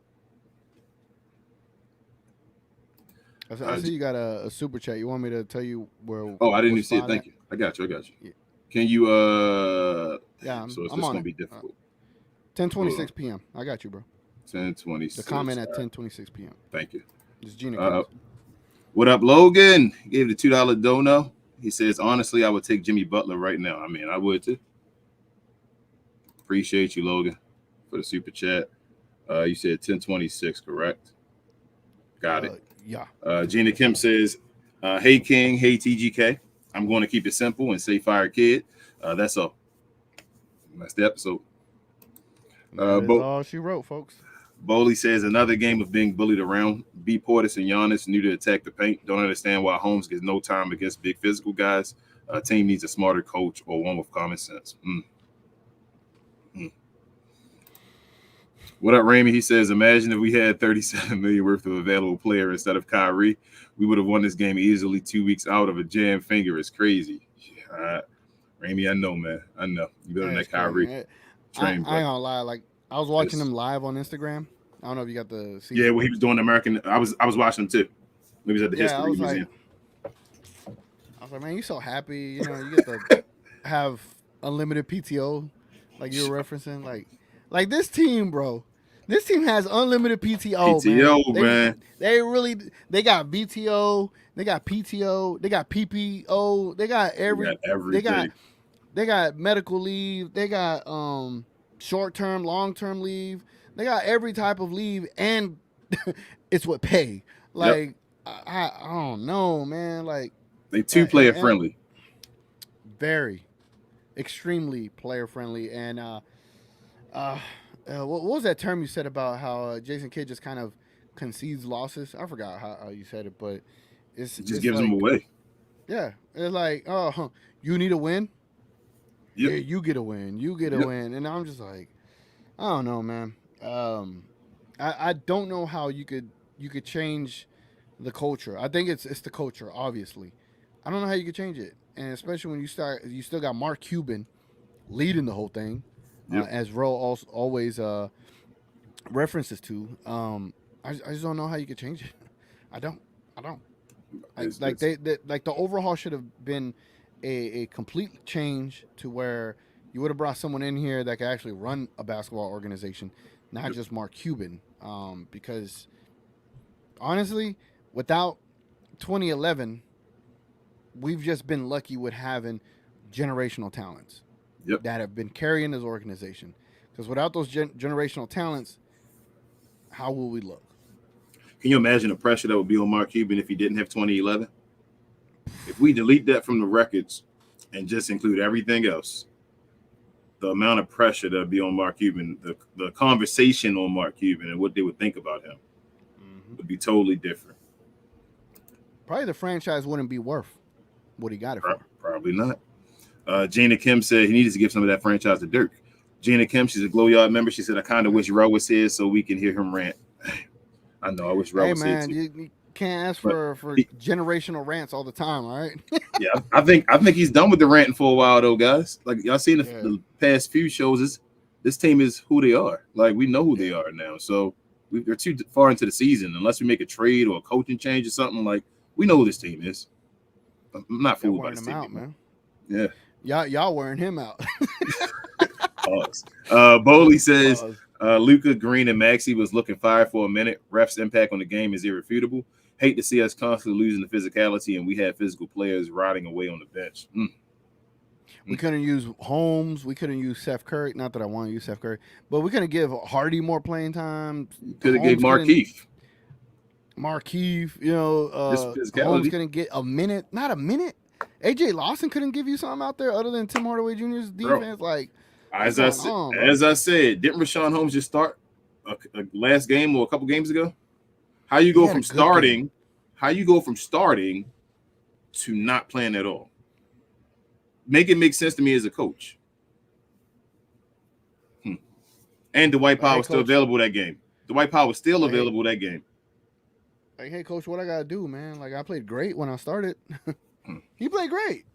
I see you got a super chat. You want me to tell you where? Oh, I didn't even see it. Thank you. I got you. Yeah. Can you yeah, so it's going to be difficult. 10:26 p.m. I got you, bro. 10:26. The comment at 10:26 p.m. Thank you. It's Gina. What up, Logan? He gave the $2 dono. He says, honestly, I would take Jimmy Butler right now. I mean, I would too. Appreciate you, Logan, for the super chat. You said 10:26, correct? Got it. Yeah. Gina Kim says, hey, King. Hey, TGK. I'm going to keep it simple and say fire kid. That's all. That's the episode. That's all she wrote, folks. Bowley says another game of being bullied around. B. Portis and Giannis knew to attack the paint. Don't understand why Holmes gets no time against big physical guys. Team needs a smarter coach or one with common sense. What up, Raymond? He says, imagine if we had $37 million worth of available player instead of Kyrie. We would have won this game easily 2 weeks out of a jam finger. It's crazy. Raymond, I know, man. I know. You better than that Kyrie. Train, I ain't gonna lie. Like, I was watching him live on Instagram. I don't know if you got the season. Yeah, well, he was doing American. I was watching him too. He was at the History Museum. I was like, man, you so happy. You get to have unlimited PTO, like you were referencing. Like this team, bro. This team has unlimited PTO, man. They got BTO, they got PTO, they got PPO, they got everything. They got medical leave, they got short-term, long-term leave. They got every type of leave, and it's with pay. Like, I don't know, man. Like, they too player friendly. Very, extremely player friendly. And what was that term you said about how Jason Kidd just kind of concedes losses? I forgot how you said it, but it just gives them away. Yeah, it's like, oh, you need a win. Yep. Here, you get a win. You get a Yep. win. And I'm just like, I don't know, man. I don't know how you could change the culture. I think it's the culture, obviously. I don't know how you could change it, and especially when you still got Mark Cuban leading the whole thing, Yep. as Ro also always references to. I just don't know how you could change it. I don't. I don't. Like It's like the overhaul should have been a complete change to where you would have brought someone in here that could actually run a basketball organization, not yep. just Mark Cuban. Because honestly, without 2011, we've just been lucky with having generational talents Yep. that have been carrying this organization. Because without those generational talents, how will we look? Can you imagine the pressure that would be on Mark Cuban if he didn't have 2011? If we delete that from the records and just include everything else, the amount of pressure that would be on Mark Cuban, the conversation on Mark Cuban and what they would think about him would be totally different. Probably the franchise wouldn't be worth what he got it for. Probably not. Gina Kim said he needed to give some of that franchise to Dirk. Gina Kim, she's a Glow Yard member. She said, I kind of wish Ro was here so we can hear him rant. I know. I wish Ro was here too. You can't ask for generational rants all the time, all right? Yeah, I think he's done with the ranting for a while though, guys. Like y'all seen the past few shows, this team is who they are. Like we know who they are now. So they're too far into the season. Unless we make a trade or a coaching change or something, like we know who this team is. I'm not fooled by this team out, man. Yeah. Y'all wearing him out. Pause. Bowley says Luka, Green, and Maxey was looking fired for a minute. Ref's impact on the game is irrefutable. Hate to see us constantly losing the physicality, and we had physical players riding away on the bench. We couldn't use Holmes. We couldn't use Seth Curry. Not that I want to use Seth Curry, but we couldn't give Hardy more playing time. Could have gave Markeith. You know, Holmes couldn't get a minute. Not a minute. AJ Lawson couldn't give you something out there other than Tim Hardaway Jr.'s defense. Bro, like, as I said, didn't Rashawn Holmes just start a last game or a couple games ago? How you go from starting? How you go from starting to not playing at all? Make it make sense to me as a coach. And Dwight Powell was still available that game. Dwight Powell was still available that game. Like, hey, coach, what I gotta do, man? Like, I played great when I started. He played great.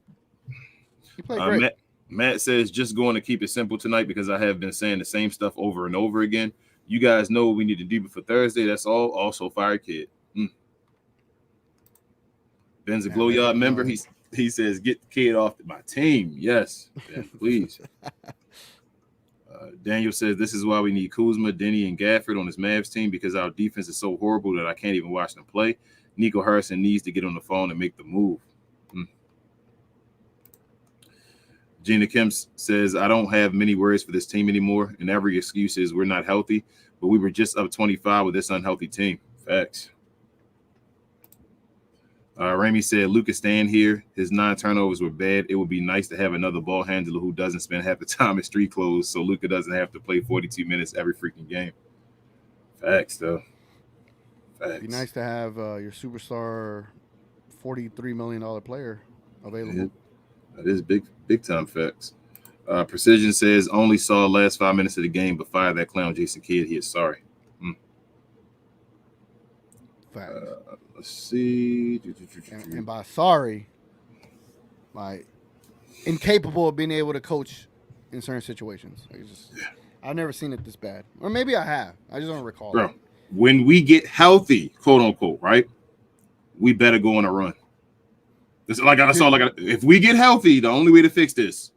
Matt says, just going to keep it simple tonight because I have been saying the same stuff over and over again. You guys know what we need to do before Thursday. That's all. Also, fire kid. Ben's a Glow Yard member. He says, get the kid off my team. Yes, Ben, please. Daniel says, this is why we need Kuzma, Denny, and Gafford on this Mavs team because our defense is so horrible that I can't even watch them play. Nico Harrison needs to get on the phone and make the move. Gina Kim says, I don't have many words for this team anymore, and every excuse is we're not healthy, but we were just up 25 with this unhealthy team. Facts. Ramey said, Lucas stand here. His 9 turnovers were bad. It would be nice to have another ball handler who doesn't spend half the time in street clothes so Luka doesn't have to play 42 minutes every freaking game. Facts, though. Facts. It'd be nice to have your superstar $43 million player available. Yeah, that is big time facts. Precision says, only saw last 5 minutes of the game, but fire that clown Jason Kidd. He is sorry. Let's see. And by sorry, like incapable of being able to coach in certain situations. Like I've never seen it this bad. Or maybe I have. I just don't recall. Bro, when we get healthy, quote unquote, right? We better go on a run. If we get healthy, the only way to fix this,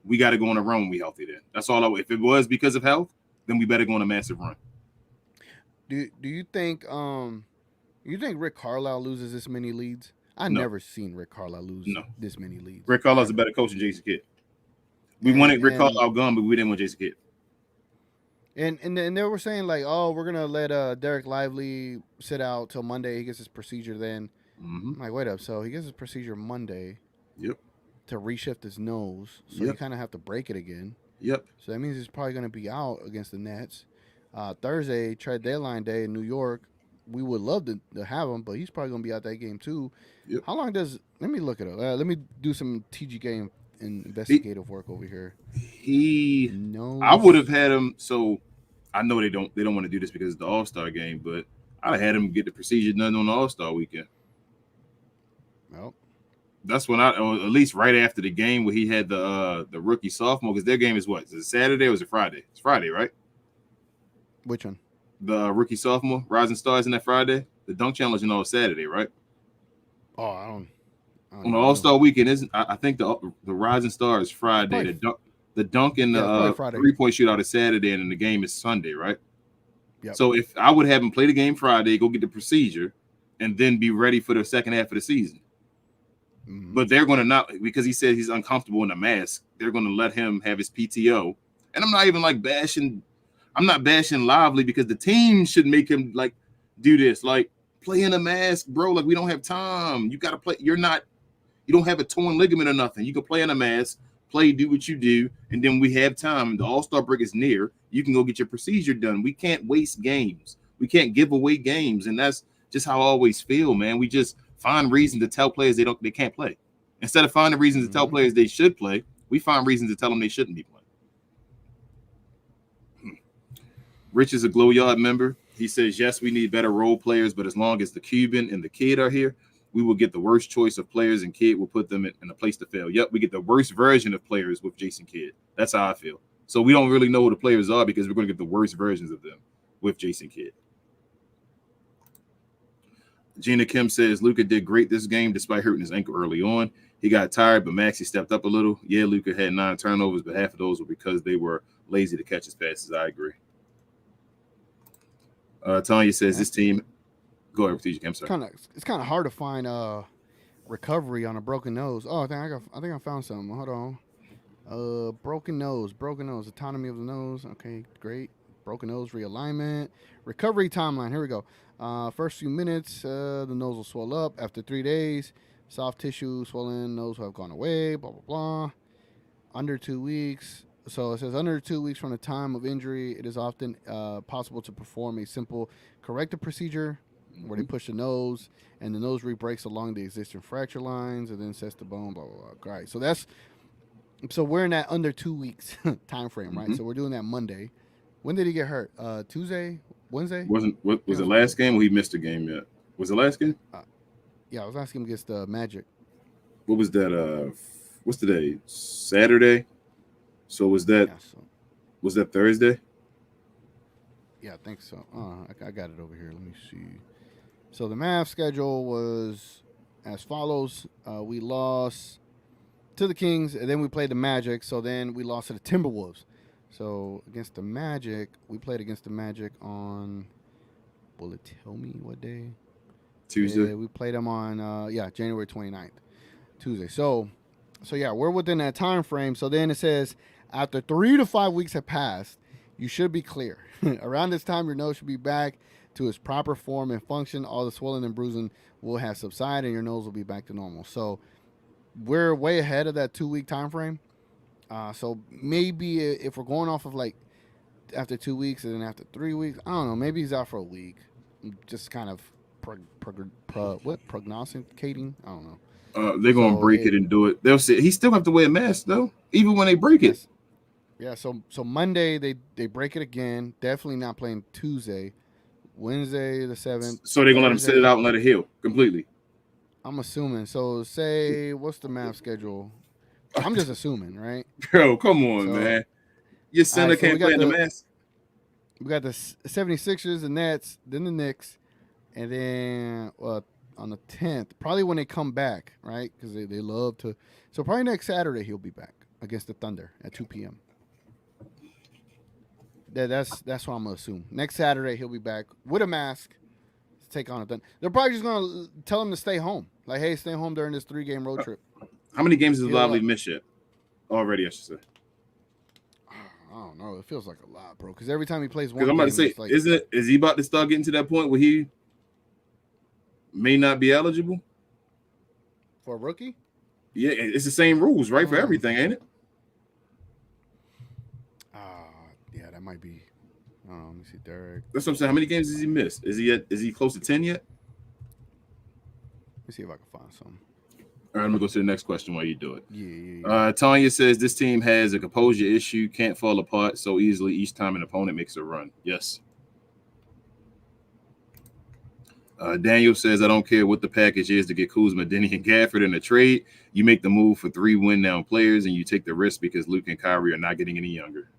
we got to go on a run when we healthy then. That's all. If it was because of health, then we better go on a massive run. Do you think Rick Carlisle loses this many leads? I've never seen Rick Carlisle lose this many leads. Rick Carlisle's a better coach than Jason Kidd. We wanted Rick Carlisle gone, but we didn't want Jason Kidd. And they were saying like, oh, we're gonna let Derek Lively sit out till Monday. He gets his procedure then. I'm like, wait up. So he gets his procedure Monday. Yep. To reshift his nose, so you kind of have to break it again. Yep. So that means he's probably gonna be out against the Nets. Thursday, trade deadline day in New York. We would love to have him, but he's probably going to be out that game too. Yep. How long does – let me look it up. Let me do some TGK investigative work over here. I would have had him. So I know they don't want to do this because it's the All-Star game, but I'd have had him get the procedure done on the All-Star weekend. Well, that's when or at least right after the game where he had the rookie sophomore, because their game is what? Is it Saturday or is it Friday? It's Friday, right? Which one? The rookie sophomore Rising Stars in that Friday. The dunk challenge and all Saturday, right? Oh, I don't on the All-Star weekend isn't. I think the Rising Star is Friday. The dunk and the 3-point shootout is Saturday, and then the game is Sunday, right? Yep. So if I would have him play the game Friday, go get the procedure, and then be ready for the second half of the season. Mm-hmm. But they're going to not, because he said he's uncomfortable in the mask. They're going to let him have his PTO. And I'm not even like bashing. I'm not bashing Lively because the team should make him like do this, like play in a mask, bro. Like we don't have time. You got to play. You don't have a torn ligament or nothing. You can play in a mask, do what you do, and then we have time. The All-Star break is near. You can go get your procedure done. We can't waste games. We can't give away games, and that's just how I always feel, man. We just find reasons to tell players they can't play. Instead of finding reasons to tell players they should play, we find reasons to tell them they shouldn't be playing. Rich is a Glow Yard member. He says, yes, we need better role players, but as long as the Cuban and the Kid are here, we will get the worst choice of players, and Kidd will put them in a place to fail. Yep, we get the worst version of players with Jason Kidd. That's how I feel. So we don't really know who the players are because we're going to get the worst versions of them with Jason Kidd. Gina Kim says, Luka did great this game despite hurting his ankle early on. He got tired, but Maxey stepped up a little. Yeah, Luka had 9 turnovers, but half of those were because they were lazy to catch his passes. I agree. Tanya says, this team... Go ahead, T.G.K. I'm sorry. It's kind of hard to find recovery on a broken nose. Oh, I think I found something. Hold on. Broken nose, autonomy of the nose. Okay, great. Broken nose realignment, recovery timeline. Here we go. First few minutes, the nose will swell up. After 3 days, soft tissue swollen nose will have gone away. Blah blah blah. Under 2 weeks. So it says under 2 weeks from the time of injury, it is often possible to perform a simple corrective procedure where they push the nose and the nose re-breaks along the existing fracture lines and then sets the bone, blah, blah, blah. Right. So we're in that under 2 weeks time frame, right? So we're doing that Monday. When did he get hurt? Tuesday? Wednesday? Was it last game or he missed a game yet? Was it last game? Yeah, I was asking him against the Magic. What was that? What's today? Saturday? So was that Thursday? Yeah, I think so. I got it over here. Let me see. So the Mavs schedule was as follows. We lost to the Kings, and then we played the Magic. So then we lost to the Timberwolves. So against the Magic, we played against the Magic on, will it tell me what day? Tuesday. Yeah, we played them on, January 29th, Tuesday. So yeah, we're within that time frame. So then it says after 3 to 5 weeks have passed, you should be clear. Around this time, your nose should be back to its proper form and function. All the swelling and bruising will have subsided, and your nose will be back to normal. So we're way ahead of that 2 week time frame. So maybe if we're going off of like after 2 weeks and then after 3 weeks, I don't know. Maybe he's out for a week. Just kind of prognosticating. I don't know. They're gonna break it and do it. They'll say he still have to wear a mask though, even when they break it. Yeah. So Monday they break it again. Definitely not playing Tuesday. Wednesday the 7th. So they're gonna let him sit it out and let it heal completely. I'm assuming. So say what's the Mavs schedule? I'm just assuming, right? Bro, come on, man. Your center can't play in the mask. We got the 76ers, the Nets, then the Knicks, and then on the 10th, probably when they come back, right? Because they love to. So probably next Saturday he'll be back against the Thunder at 2 p.m. That's what I'm gonna assume. Next Saturday he'll be back with a mask to take on a Thunder. They're probably just gonna tell him to stay home. Like, hey, stay home during this 3-game road trip. How many games has Lively missed yet? Already, I should say. I don't know. It feels like a lot, bro. Because every time he plays one, because I'm about to say, like, is he about to start getting to that point where he may not be eligible for a rookie? Yeah, it's the same rules, right, for everything, ain't it? Yeah, that might be. Let me see, Derek. That's what I'm saying. How many games has he missed? Is he close to 10 yet? Let me see if I can find some. All right, I'm gonna go to the next question while you do it. Yeah. Tanya says this team has a composure issue, can't fall apart so easily each time an opponent makes a run. Yes. Daniel says, I don't care what the package is to get Kuzma, Denny, and Gafford in a trade. You make the move for 3 win-now players, and you take the risk because Luke and Kyrie are not getting any younger.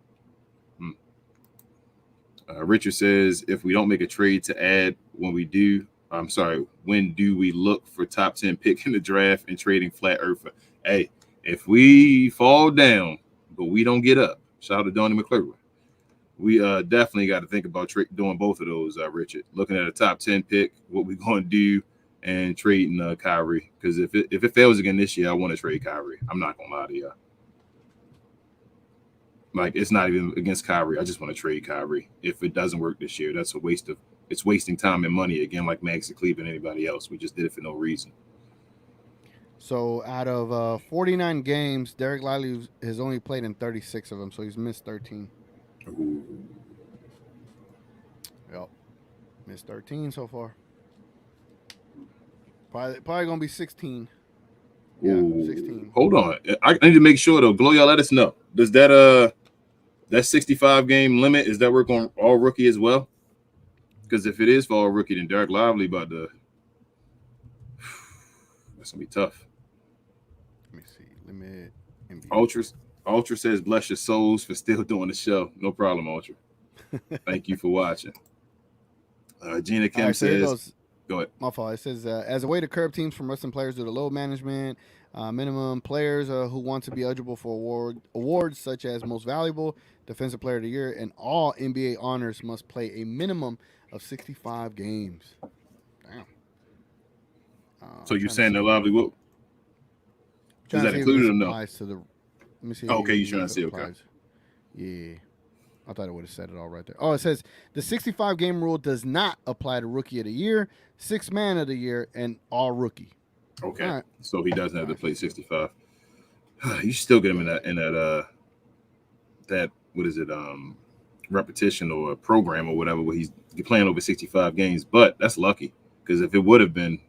Richard says, if we don't make a trade to add when do we look for top 10 pick in the draft and trading flat earther? Hey, if we fall down, but we don't get up, shout out to Donnie McClurry. We definitely got to think about doing both of those, Richard. Looking at a top 10 pick, what we're going to do, and trading Kyrie. Because if it fails again this year, I want to trade Kyrie. I'm not going to lie to y'all. Like, it's not even against Kyrie. I just want to trade Kyrie. If it doesn't work this year, that's it's wasting time and money again, like Max and Cleveland and anybody else. We just did it for no reason. So out of 49 games, Derek Lively has only played in 36 of them, so he's missed 13. Ooh. Yep. Missed 13 so far. Probably going to be 16. Yeah, Ooh. 16. Hold on. I need to make sure, though. Glow, y'all let us know. Does that 65 game limit, is that work on all rookie as well? Because if it is for all rookie, then Derek Lively that's gonna be tough. Let me see. Limit. Ultra says, bless your souls for still doing the show. No problem, Ultra. Thank you for watching. Gina Kim says, go ahead. My fault. It says, as a way to curb teams from wrestling players due to load management, minimum players who want to be eligible for awards such as most valuable, defensive player of the year, and all NBA honors must play a minimum of 65 games. Damn. So you're saying that Lively will? Is that included or no? To the, let me see. Okay, you're trying to see. Okay. Yeah. I thought it would have said it all right there. Oh, it says the 65-game rule does not apply to Rookie of the Year, Sixth Man of the Year, and all rookie. Okay, right. So he doesn't have to play 65. You still get him in that what is it, repetition or program or whatever, where he's playing over 65 games. But that's lucky, because if it would have been,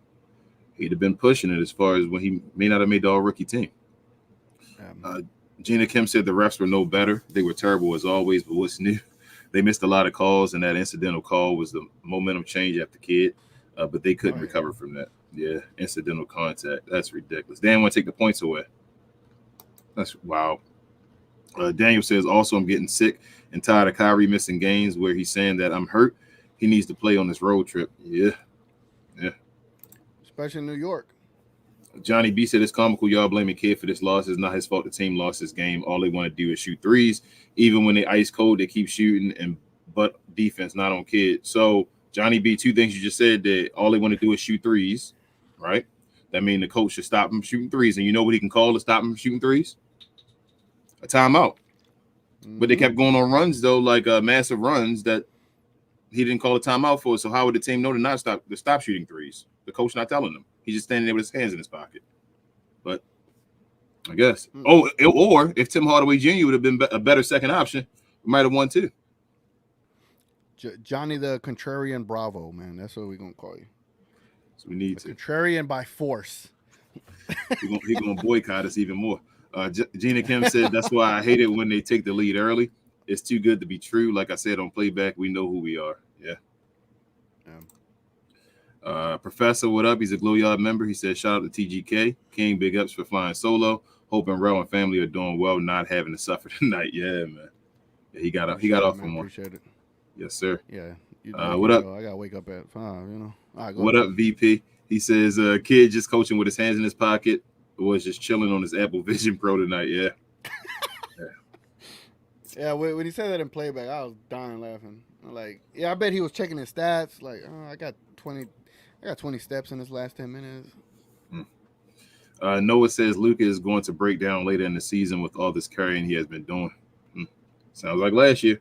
he'd have been pushing it as far as when he may not have made the all-rookie team. Gina Kim said the refs were no better. They were terrible as always, but what's new? They missed a lot of calls, and that incidental call was the momentum change after kid, but they couldn't recover from that. Yeah, incidental contact. That's ridiculous. They didn't want to take the points away. That's wow. Daniel says, also, I'm getting sick and tired of Kyrie missing games where he's saying that I'm hurt. He needs to play on this road trip. Yeah. Especially in New York. Johnny B said it's comical. Y'all blaming Kid for this loss. It's not his fault. The team lost this game. All they want to do is shoot threes. Even when they ice cold, they keep shooting, but defense not on Kid. So Johnny B, 2 things you just said, that all they want to do is shoot threes, right? That means the coach should stop him shooting threes. And you know what he can call to stop him shooting threes? A timeout. Mm-hmm. But they kept going on runs, though, like massive runs that he didn't call a timeout for. So how would the team know to stop shooting threes? The coach not telling them. He's just standing there with his hands in his pocket. But I guess. Or if Tim Hardaway Jr. would have been a better second option, we might have won too. Johnny the Contrarian Bravo, man. That's what we're going to call you. So we need to. Contrarian by force. He's going to boycott us even more. Gina Kim said, that's why I hate it when they take the lead early. It's too good to be true. Like I said on Playback, we know who we are. Yeah. Professor, what up? He's a Glow Yard member. He said, shout out to T.G.K. King, big ups for flying solo. Hoping Rel and family are doing well, not having to suffer tonight. Yeah, man. Yeah, he got off from one. Appreciate it. Yes, sir. Yeah. What up? I got to wake up at 5, you know. All right, what up, VP? He says, kid just coaching with his hands in his pocket, was just chilling on his Apple Vision Pro tonight. Yeah. Yeah, when he said that in Playback, I was dying laughing. Like, yeah, I bet he was checking his stats. Like, I got 20 steps in this last 10 minutes. Noah says Luka is going to break down later in the season with all this carrying he has been doing. Sounds like last year.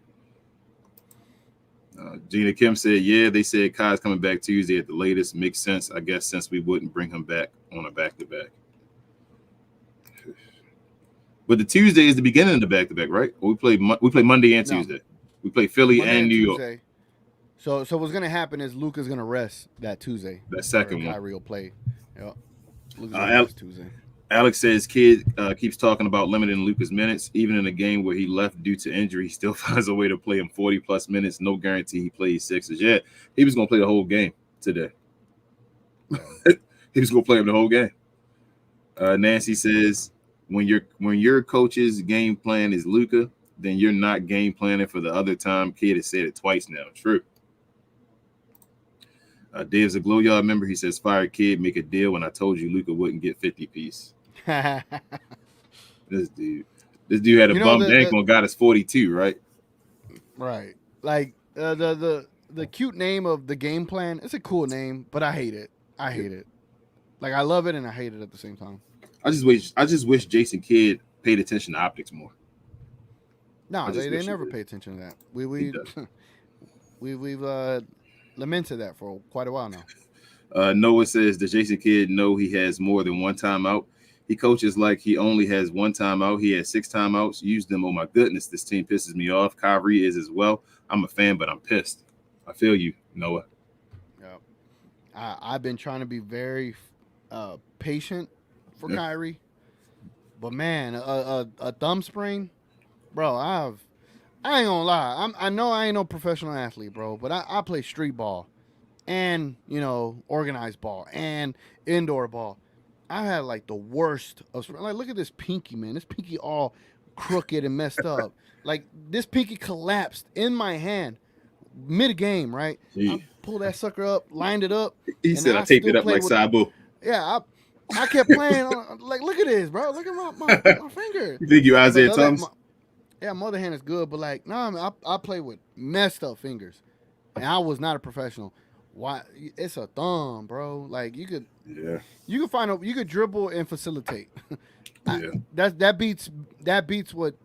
Gina Kim said, yeah, they said Kai's coming back Tuesday at the latest. Makes sense, I guess, since we wouldn't bring him back on a back-to-back. But the Tuesday is the beginning of the back-to-back, right? Or we play Monday and Tuesday. We play Philly Monday and New York. So what's going to happen is Luka's going to rest that Tuesday. That second one. Kyrie will play. Yep. Luka's gonna Al- miss Tuesday. Alex says Kid keeps talking about limiting Luka's minutes. Even in a game where he left due to injury, he still finds a way to play him 40-plus minutes. No guarantee he plays Sixers. Yeah, he was going to play the whole game today. He was going to play him the whole game. Nancy says, when your coach's game plan is Luka, then you're not game planning for the other time. Kid has said it twice now. True. Dave's a Glow Yard member. He says, fire Kid, make a deal when I told you Luka wouldn't get 50 piece. This dude had a bummed ankle and got us 42, right? Right. Like the cute name of the game plan. It's a cool name, but I hate it. I hate it. Like I love it and I hate it at the same time. I just wish Jason Kidd paid attention to optics more. No, they never pay attention to that. We've lamented that for quite a while now. Noah says, does Jason Kidd know he has more than one timeout? He coaches like he only has one timeout. He has 6 timeouts. Use them. Oh my goodness, this team pisses me off. Kyrie is as well. I'm a fan, but I'm pissed. I feel you, Noah. Yeah, I've been trying to be very patient for Kyrie, but man, a thumb sprain, bro. I ain't gonna lie. I know I ain't no professional athlete, bro, but I play street ball, and organized ball and indoor ball. I had like the worst of like. Look at this pinky, man. This pinky all crooked and messed up. Like this pinky collapsed in my hand mid game. Right, I pulled that sucker up, lined it up. He said I taped it up like Sabu. Yeah, I kept playing. Like, look at this, bro. Look at my finger. You think you Isaiah Thomas? My other hand is good, but like, no, I play with messed up fingers, and I was not a professional. Why? It's a thumb, bro. Like you could dribble and facilitate. That beats what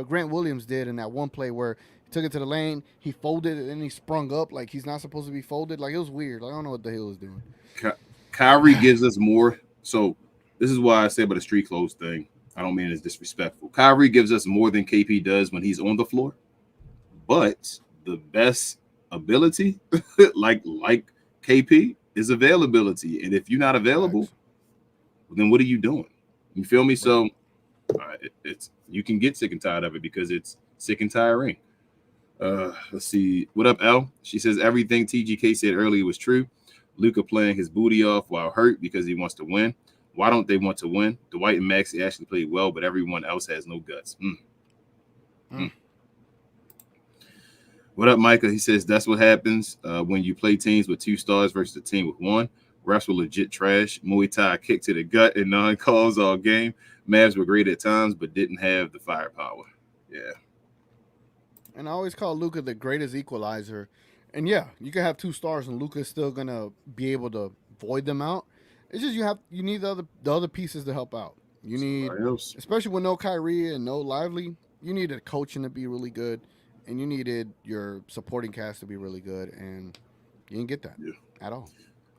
Grant Williams did in that one play where he took it to the lane, he folded it, and he sprung up like he's not supposed to be folded. Like it was weird. Like, I don't know what the hell he was doing. Kyrie gives us more. So this is why I say about the street clothes thing. I don't mean it's disrespectful. Kyrie gives us more than KP does when he's on the floor, but the best ability, like KP, is availability. And if you're not available, then what are you doing? You feel me? So it's you can get sick and tired of it because it's sick and tiring. Let's see. What up, L? She says everything T.G.K said earlier was true. Luka playing his booty off while hurt because he wants to win. Why don't they want to win? Dwight and Maxey actually played well, but everyone else has no guts. What up, Micah? He says that's what happens when you play teams with 2 stars versus a team with 1. Refs were legit trash. Muay Thai kick to the gut and non-calls all game. Mavs were great at times, but didn't have the firepower. Yeah. And I always call Luka the greatest equalizer. And yeah, you can have 2 stars and Luka's still gonna be able to void them out. It's just you need the other pieces to help out. You need, especially with no Kyrie and no Lively, you needed coaching to be really good, and you needed your supporting cast to be really good, and you didn't get that at all.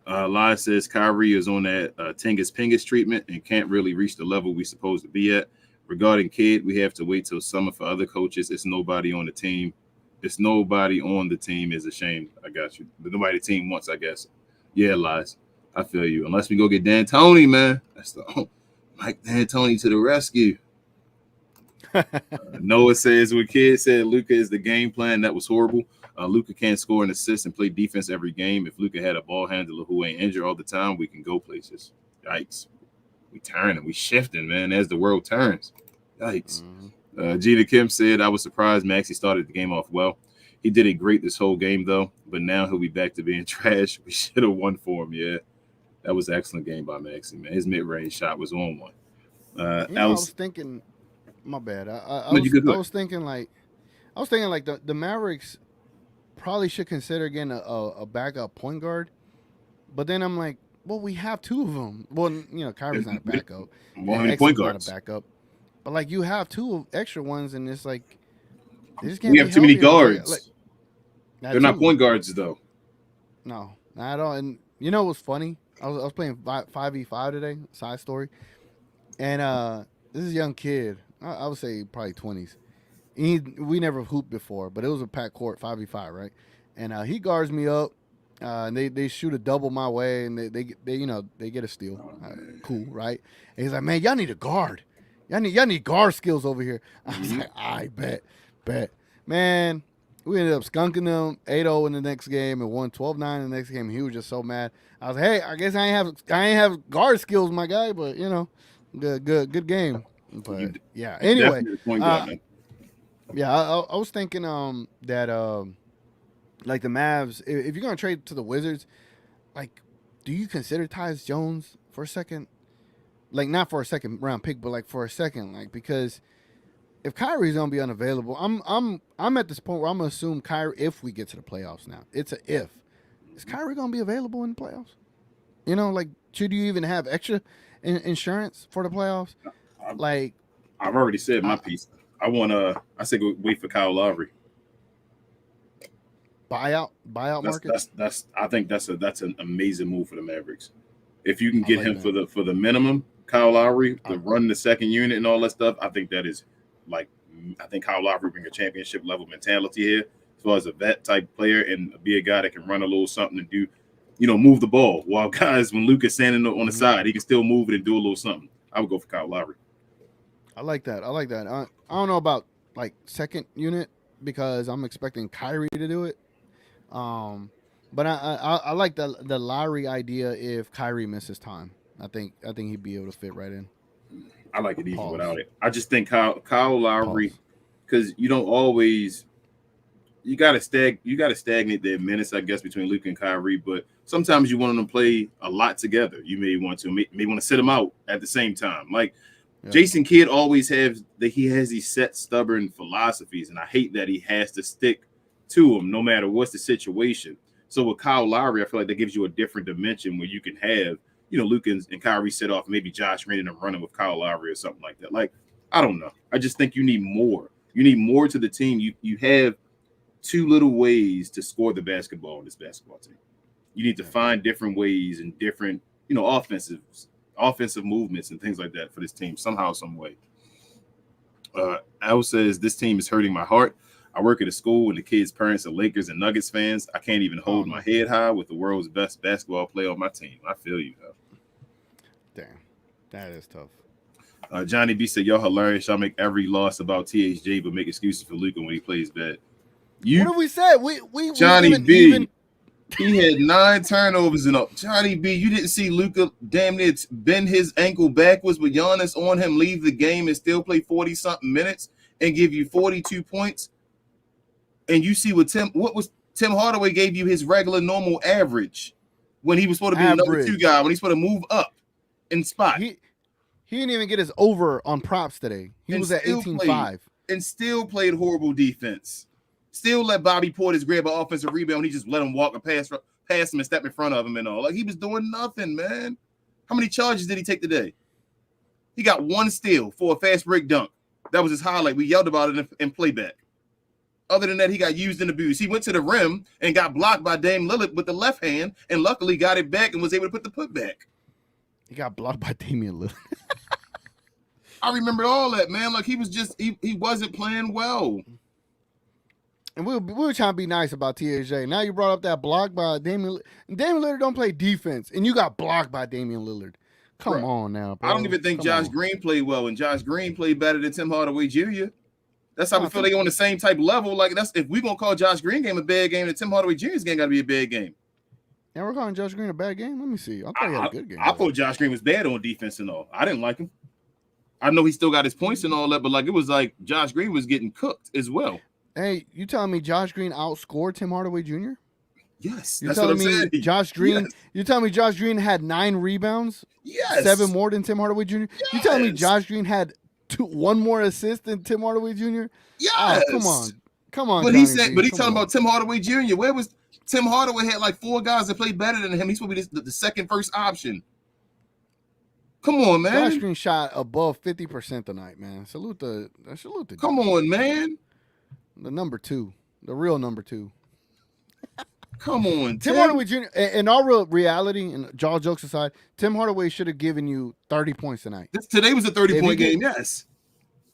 Lai says Kyrie is on that Tingus Pingus treatment and can't really reach the level we're supposed to be at. Regarding Kidd, we have to wait till summer for other coaches. It's nobody on the team. It's nobody on the team is a shame. I got you. But nobody the team wants, I guess. Yeah, Lies. I feel you. Unless we go get D'Antoni, man. That's the Mike D'Antoni to the rescue. Noah says when Kidd said Luka is the game plan, that was horrible. Luka can't score and assist and play defense every game. If Luka had a ball handler who ain't injured all the time, we can go places. Yikes. We turning, we shifting, man, as the world turns. Yikes. Gina Kim said, I was surprised Maxey started the game off well. He did it great this whole game, though, but now he'll be back to being trash. We should have won for him, yeah. That was an excellent game by Maxey, man. His mid-range shot was on one. I was thinking, my bad. I was thinking like the Mavericks probably should consider getting a backup point guard, but then I'm like, well, we have 2 of them. Well, Kyrie's not a backup. Point guards? Not a backup. But like you have 2 extra ones, and it's like they just can't. We have too many guards. They're not point guards though. No, not at all. And you know what's funny? I was playing 5v5 today. Side story. And this is a young kid. I would say probably 20s. We never hooped before, but it was a packed court 5v5, right? And he guards me up, And they shoot a double my way, and they you know they get a steal. Cool, right? And he's like, man, y'all need a guard. Y'all need guard skills over here. I was like, I bet, man. We ended up skunking them 8-0 in the next game and won 12-9 in the next game. He was just so mad. I was like, hey, I guess I ain't have guard skills, my guy, but you know, good game. But yeah, anyway, yeah, I was thinking that like the Mavs, if you're gonna trade to the Wizards, like, do you consider Tyus Jones for a second? Like, not for a second round pick, but like for a second, like, because if Kyrie's gonna be unavailable, I'm at this point where I'm gonna assume Kyrie, if we get to the playoffs now, it's a if. Is Kyrie gonna be available in the playoffs? You know, like, should you even have extra insurance for the playoffs? Like, I've already said my piece. I say go wait for Kyle Lowry. Buyout market. I think that's an amazing move for the Mavericks. If you can get him for the minimum, Kyle Lowry to run the second unit and all that stuff, I think that is like, I think Kyle Lowry bring a championship level mentality here as far as a vet type player and be a guy that can run a little something and do, you know, move the ball. While guys, when Luka's standing on the side, he can still move it and do a little something. I would go for Kyle Lowry. I like that. I don't know about like second unit because I'm expecting Kyrie to do it. But I like the Lowry idea if Kyrie misses time. I think he'd be able to fit right in. I like it even without it. I just think Kyle Lowry, because you don't always you gotta stagnate their minutes, I guess, between Luka and Kyrie. But sometimes you want them to play a lot together. You may want to sit them out at the same time. Like Jason Kidd always has these set stubborn philosophies, and I hate that he has to stick to them no matter what's the situation. So with Kyle Lowry, I feel like that gives you a different dimension where you can have, you know, Luka and Kyrie set off maybe Josh Green and running with Kyle Lowry or something like that. Like, I don't know. I just think you need more. You need more to the team. You have too little ways to score the basketball in this basketball team. You need to find different ways and different, you know, offensive movements and things like that for this team somehow, some way. Al says, this team is hurting my heart. I work at a school and the kids' parents are Lakers and Nuggets fans. I can't even hold my head high with the world's best basketball player on my team. I feel you, though. Damn, that is tough. Johnny B said, y'all hilarious. Y'all make every loss about THJ, but make excuses for Luka when he plays bad. What have we said? Johnny B. He had 9 turnovers and up. Johnny B, you didn't see Luka damn near bend his ankle backwards with Giannis on him, leave the game and still play 40-something minutes and give you 42 points. And you see what Tim Hardaway gave you his regular normal average when he was supposed to be the number 2 guy, when he's supposed to move up in spot. He didn't even get his over on props today. He was at 18-5. And still played horrible defense. Still let Bobby Portis grab an offensive rebound. He just let him walk and pass him and step in front of him and all. Like, he was doing nothing, man. How many charges did he take today? He got 1 steal for a fast break dunk. That was his highlight. We yelled about it in playback. Other than that, he got used and abused. He went to the rim and got blocked by Dame Lillard with the left hand and luckily got it back and was able to put the putback. He got blocked by Damian Lillard. I remember all that, man. Like, he was just he wasn't playing well. And we were trying to be nice about THJ. Now you brought up that block by Damian Lillard. Damian Lillard don't play defense, and you got blocked by Damian Lillard. Come on now, bro. I don't even think Josh Green played well, and Josh Green played better than Tim Hardaway Jr. That's how we feel they on the same type level. Like, that's if we're gonna call Josh Green game a bad game, then Tim Hardaway Jr.'s game gotta be a bad game. And we're calling Josh Green a bad game? Let me see. I thought he had a good game. I thought Josh Green was bad on defense and all. I didn't like him. I know he still got his points and all that, but like, it was like Josh Green was getting cooked as well. Hey, you telling me Josh Green outscored Tim Hardaway Jr.? Yes, that's what I'm saying. Josh Green. Yes. You telling me Josh Green had 9 rebounds? Yes, 7 more than Tim Hardaway Jr. Yes. You telling me Josh Green had 1 more assist than Tim Hardaway Jr.? Yes, come on. But he said, but he's talking about Tim Hardaway Jr. Where was Tim Hardaway? Had like 4 guys that played better than him. He's supposed to be the second first option. Come on, man. Josh Green shot above 50% tonight, man. Salute the. Come on, man. The number 2, the real number 2. Come on, Tim Hardaway Jr. In all real reality, and all jokes aside, Tim Hardaway should have given you 30 points tonight. Today was a 30-point game, yes.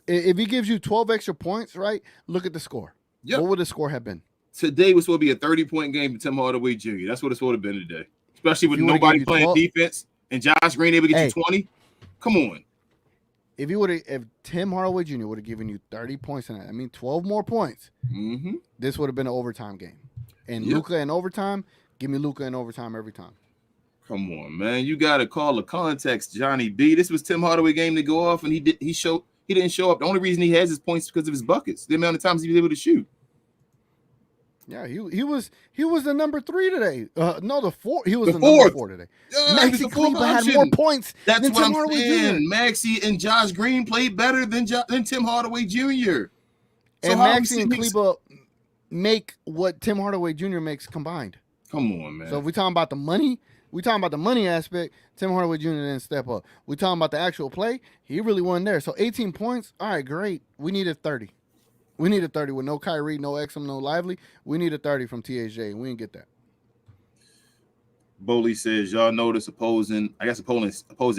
If he gives you 12 extra points, right, look at the score. Yep. What would the score have been? today was supposed to be a 30-point game for Tim Hardaway Jr. That's what it's supposed to have been today. Especially with nobody playing defense and Josh Green able to get you 20. Come on. If Tim Hardaway Jr. would have given you 30 points in that, I mean 12 more points, this would have been an overtime game. And Luka in overtime, give me Luka in overtime every time. Come on, man. You gotta call the context, Johnny B. This was Tim Hardaway game to go off, and he didn't show up. The only reason he has his points is because of his buckets. The amount of times he was able to shoot. Yeah, he was the number 3 today. No, the 4. He was the fourth. Number 4 today. Maxi Kleber had more points That's than what Tim I'm Hardaway saying. Jr. Maxi and Josh Green played better than Tim Hardaway Jr. So and Maxi and Kleber make what Tim Hardaway Jr. makes combined. Come on, man. So if we're talking about the money, aspect, Tim Hardaway Jr. didn't step up. We're talking about the actual play, he really wasn't there. So 18 points, all right, great. We needed 30. We needed 30 with no Kyrie, no Exum, no Lively. We needed 30 from THJ, and we didn't get that. Boley says, y'all notice opposing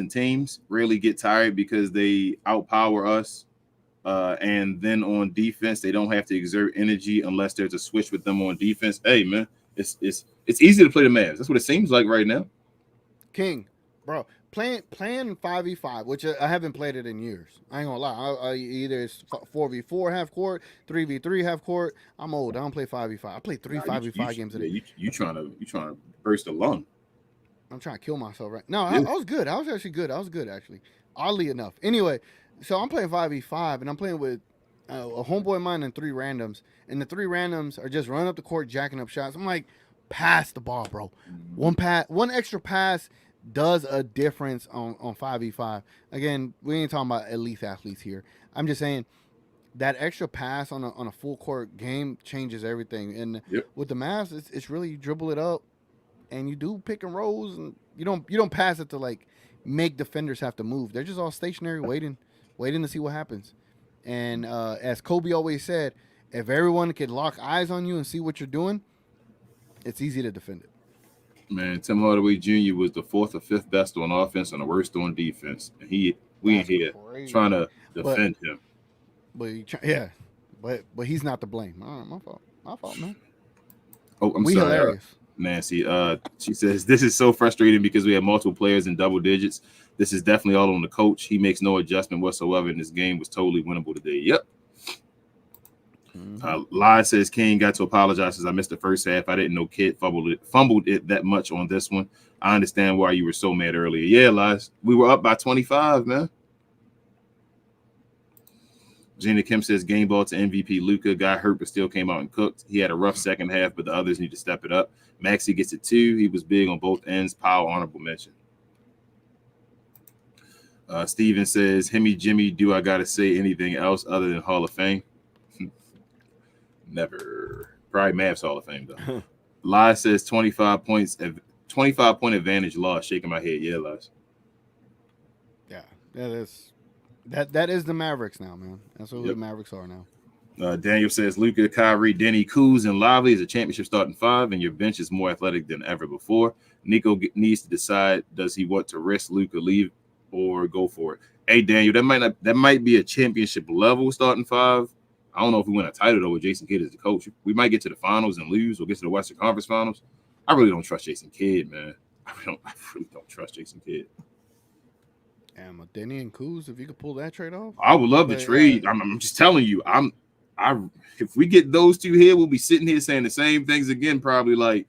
teams rarely get tired because they outpower us. And then on defense, they don't have to exert energy unless there's a switch with them on defense. Hey, man, it's easy to play the Mavs. That's what it seems like right now. King, bro. Playing 5v5, which I haven't played it in years. I ain't gonna lie. Either it's 4v4 half court, 3v3 half court. I'm old. I don't play 5v5. I play 5v5 games a day. You trying to burst a lung? I'm trying to kill myself right now. I was good. I was actually good. Actually, oddly enough. Anyway, so I'm playing 5v5, and I'm playing with a homeboy of mine and 3 randoms, and the 3 randoms are just running up the court, jacking up shots. I'm like, pass the ball, bro. One extra pass does a difference on 5v5. Again, we ain't talking about elite athletes here. I'm just saying that extra pass on a full court game changes everything. And with the Mavs, it's really you dribble it up and you do pick and rolls, and you don't pass it to like make defenders have to move. They're just all stationary waiting to see what happens. And as Kobe always said, if everyone could lock eyes on you and see what you're doing, it's easy to defend it. Man, Tim Hardaway Jr. was the 4th or 5th best on offense and the worst on defense. And we ain't here trying to defend him. But he's not to blame. All right, my fault, man. Oh, I'm sorry. Hilarious. Nancy, she says, this is so frustrating because we have multiple players in double digits. This is definitely all on the coach. He makes no adjustment whatsoever, and this game was totally winnable today. Yep. Lie says King got to apologize since I missed the first half. I didn't know Kid fumbled it that much on this one. I understand why you were so mad earlier. Yeah, Lies. We were up by 25, man. Gina Kim says game ball to MVP Luka. Got hurt but still came out and cooked. He had a rough second half, but the others need to step it up. Maxey gets it too. He was big on both ends. Powell, honorable mention. Steven says, Hemi Jimmy, do I got to say anything else other than Hall of Fame? Never. Probably Mavs Hall of Fame, though. Lie says 25 point advantage loss. Shaking my head. Yeah, Lies. Yeah, that is the Mavericks now, man. That's what the Mavericks are now. Daniel says Luka, Kyrie, Denny, Kuz, and Lively is a championship starting 5, and your bench is more athletic than ever before. Nico needs to decide, does he want to risk Luka, leave, or go for it? Hey, Daniel, that might be a championship level starting 5. I don't know if we win a title though with Jason Kidd as the coach. We might get to the finals and lose, or get to the Western Conference Finals. I really don't trust Jason Kidd, man. I really don't trust Jason Kidd. And Denny and Kuz, if you could pull that trade off, I would love to trade. I'm just telling you, if we get those two here, we'll be sitting here saying the same things again. Probably like,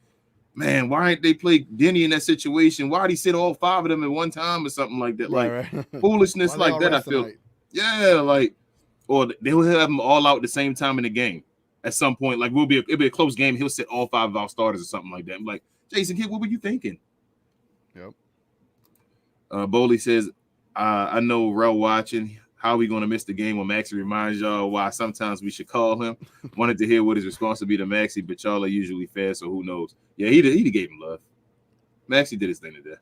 man, why ain't they play Denny in that situation? Why'd he sit all 5 of them at one time or something like that? Like foolishness like that. I feel, like. Or they'll have them all out at the same time in the game at some point. Like it'll be a close game. He'll sit all 5 of our starters or something like that. I'm like, Jason Kidd, what were you thinking? Yep. Bowley says, I know Rel watching. How are we going to miss the game when Maxey reminds y'all why sometimes we should call him? Wanted to hear what his response would be to Maxey, but y'all are usually fair, so who knows? Yeah, he gave him love. Maxey did his thing today.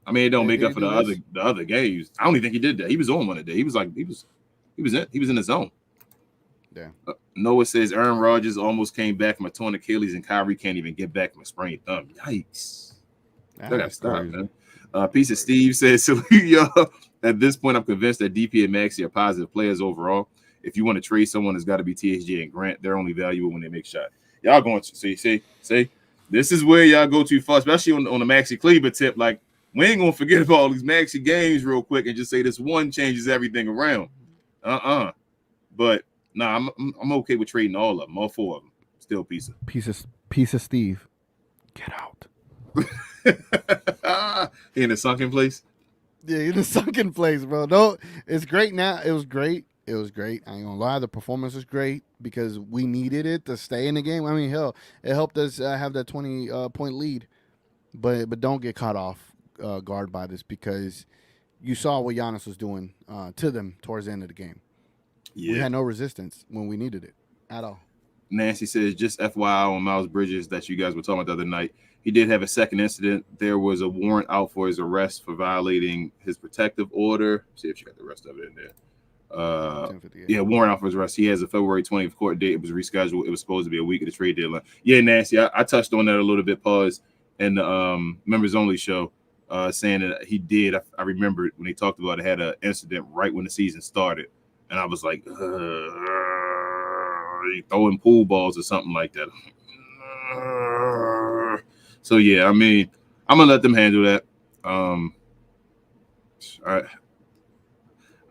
I mean, it don't make up for the other games. I don't even think he did that. He was on one today. He was in the zone. Yeah. Noah says Aaron Rodgers almost came back from a torn Achilles, and Kyrie can't even get back from a sprained thumb. Yikes! That gotta stop, man. Piece of Steve says, salute y'all. At this point, I'm convinced that DP and Maxey are positive players overall. if you want to trade someone, it's got to be THJ and Grant. They're only valuable when they make shots. Y'all going to see. This is where y'all go too far, especially on the Maxi Kleber tip. Like, we ain't gonna forget about all these Maxi games real quick and just say this one changes everything around. But nah, I'm okay with trading all of them, all 4 of them. Still piece of Steve. Get out. He in a sunken place. Yeah, in a sunken place, bro. No, it's great now. It was great. I ain't gonna lie. The performance was great because we needed it to stay in the game. I mean, hell, it helped us have that 20-point lead. But don't get caught off guard by this because you saw what Giannis was doing to them towards the end of the game. Yeah. We had no resistance when we needed it at all. Nancy says, just FYI on Miles Bridges that you guys were talking about the other night. He did have a second incident. There was a warrant out for his arrest for violating his protective order. See if you got the rest of it in there. Yeah, warrant out for his arrest. He has a February 20th court date. It was rescheduled. It was supposed to be a week of the trade deadline. Yeah, Nancy, I touched on that a little bit, pause, in the members only show, saying that he did. I remember when they talked about it, had an incident right when the season started, and I was like, throwing pool balls or something like that. So yeah, I mean, I'm gonna let them handle that.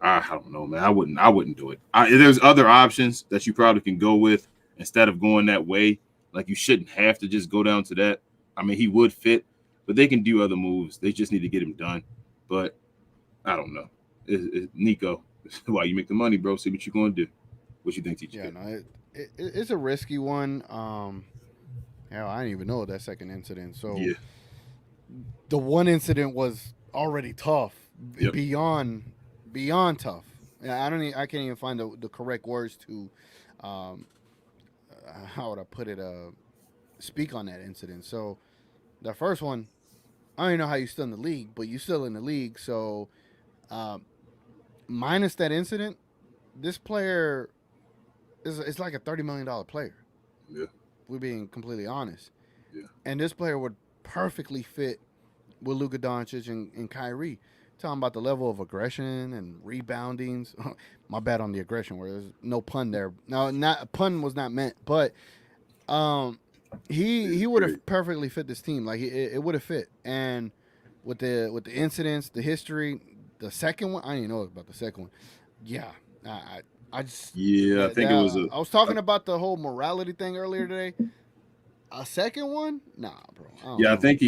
I don't know, man. I wouldn't do it. There's other options that you probably can go with instead of going that way. Like, you shouldn't have to just go down to that. I mean, he would fit, but they can do other moves. They just need to get him done. But I don't know. Nico, why you make the money, bro? See what you're going to do. What you think, T.G.K? Yeah, no, it's a risky one. Hell, I didn't even know that second incident. So yeah. The one incident was already tough, yep. beyond tough. I can't even find the correct words to, how would I put it? Speak on that incident. So the first one, I don't even know how you're still in the league, but you're still in the league. So, minus that incident, this player is like a $30 million player. Yeah. We're being completely honest. Yeah. And this player would perfectly fit with Luka Doncic and Kyrie. Talking about the level of aggression and reboundings. My bad on the aggression where there's no pun there. No, pun was not meant, but he would have perfectly fit this team. Like, it would have fit. And with the incidents, the history, the second one, I didn't even know about the second one. Yeah. I just I think it was I was talking about the whole morality thing earlier today. A second one? Nah, bro. I think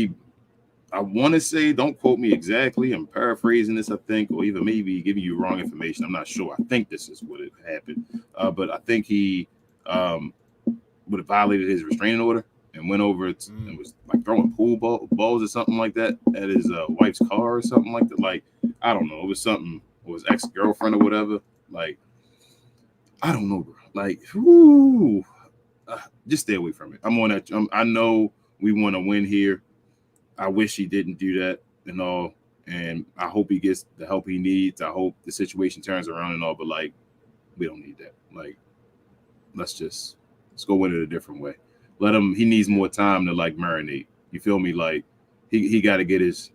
I want to say, don't quote me exactly. I'm paraphrasing this, I think, or even maybe giving you wrong information. I'm not sure. I think this is what it happened. But I think he would have violated his restraining order and went over it and was like throwing pool balls or something like that at his wife's car or something like that. Like, I don't know. It was something with his ex-girlfriend or whatever. Like, I don't know, bro. Like, just stay away from it. I'm on that. I know we want to win here. I wish he didn't do that and all. And I hope he gets the help he needs. I hope the situation turns around and all. But, like, we don't need that. Like, let's go win it a different way. Let him. He needs more time to, like, marinate. You feel me? Like, he got to get his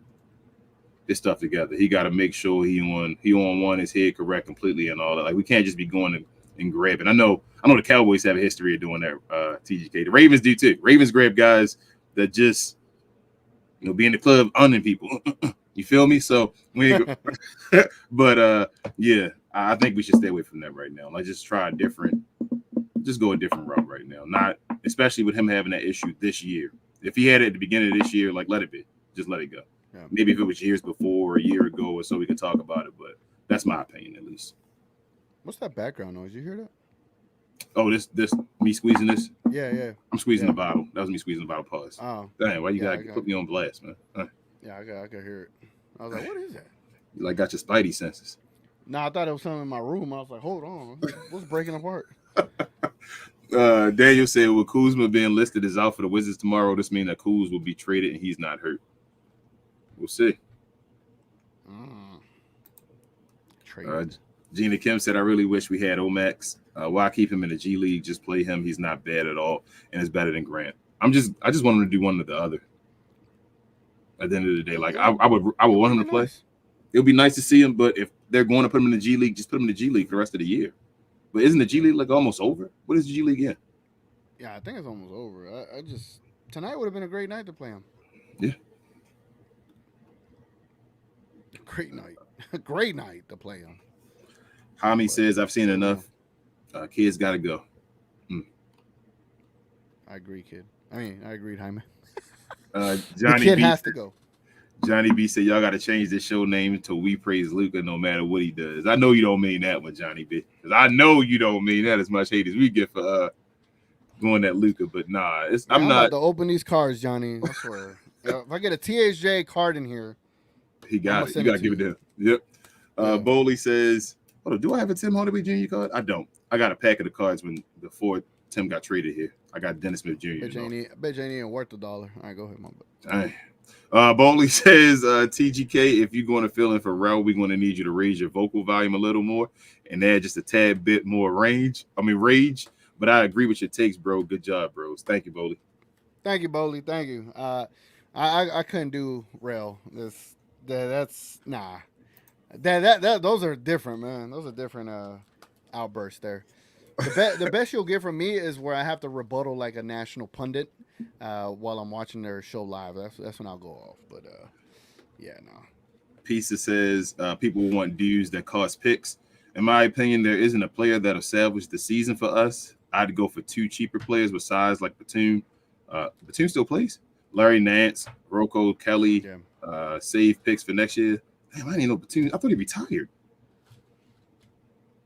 stuff together. He got to make sure he on one, his head correct completely and all that. Like, we can't just be going and grabbing. I know the Cowboys have a history of doing that, TGK. The Ravens do too. Ravens grab guys that just, be in the club owning people. You feel me? So but yeah, I think we should stay away from that right now. Like, just go a different route right now. Not especially with him having that issue this year. If he had it at the beginning of this year, like, let it be. Just let it go. Yeah. Maybe if it was years before or a year ago or so, we could talk about it, but that's my opinion at least. What's that background noise? You hear that? Oh, this me squeezing this? Yeah. I'm squeezing the bottle. That was me squeezing the bottle. Pause. Oh. Dang, why you gotta put me on blast, man? Yeah, I could hear it. I was like, what is that? You like got your spidey senses. No, I thought it was something in my room. I was like, hold on. What's breaking apart? Daniel said, with Kuzma being listed as out for the Wizards tomorrow, this means that Kuz will be traded and he's not hurt. We'll see. Gina Kim said, I really wish we had Omax. Why keep him in the G League? Just play him. He's not bad at all and is better than Grant. I just want him to do one or the other. At the end of the day, like, I would want him to play. It would be nice to see him, but if they're going to put him in the G League, just put him in the G League for the rest of the year. But isn't the G League like almost over? What is the G League in? Yeah, I think it's almost over. I just tonight would have been a great night to play him. Yeah. Great night. Great night to play him. Hami says, I've seen enough. Kids got to go. I agree, kid. I agreed, Jaime. Johnny the kid B has to go. Johnny B said, y'all got to change this show name until we praise Luka no matter what he does. I know you don't mean that one, Johnny B. Because I know you don't mean that as much hate as we get for going at Luka. But nah, I'm not. about to open these cards, Johnny. I swear. If I get a THJ card in here, he got it. You got to give it to him. Yep. Bowley says, hold on, do I have a Tim Hardaway Jr. card? I don't. I got a pack of the cards before Tim got traded here. I got Dennis Smith Jr. Bet you ain't even worth $1. All right, go ahead, my buddy. Bowley says, T.G.K, if you're going to fill in for Rel, we're going to need you to raise your vocal volume a little more and add just a tad bit more rage. But I agree with your takes, bro. Good job, bros. Thank you, Bowley. Thank you, Bowley. Thank you. I couldn't do Rel. That's nah. Those are different, man. Those are different outbursts there. The best you'll get from me is where I have to rebuttal like a national pundit while I'm watching their show live. That's when I'll go off. But yeah, no. Pisa says people want dudes that cost picks. In my opinion, there isn't a player that'll salvage the season for us. I'd go for 2 cheaper players with size like Batum. Batum still plays. Larry Nance, Rocco Kelly, save picks for next year. Damn, I didn't know Batum. I thought he retired.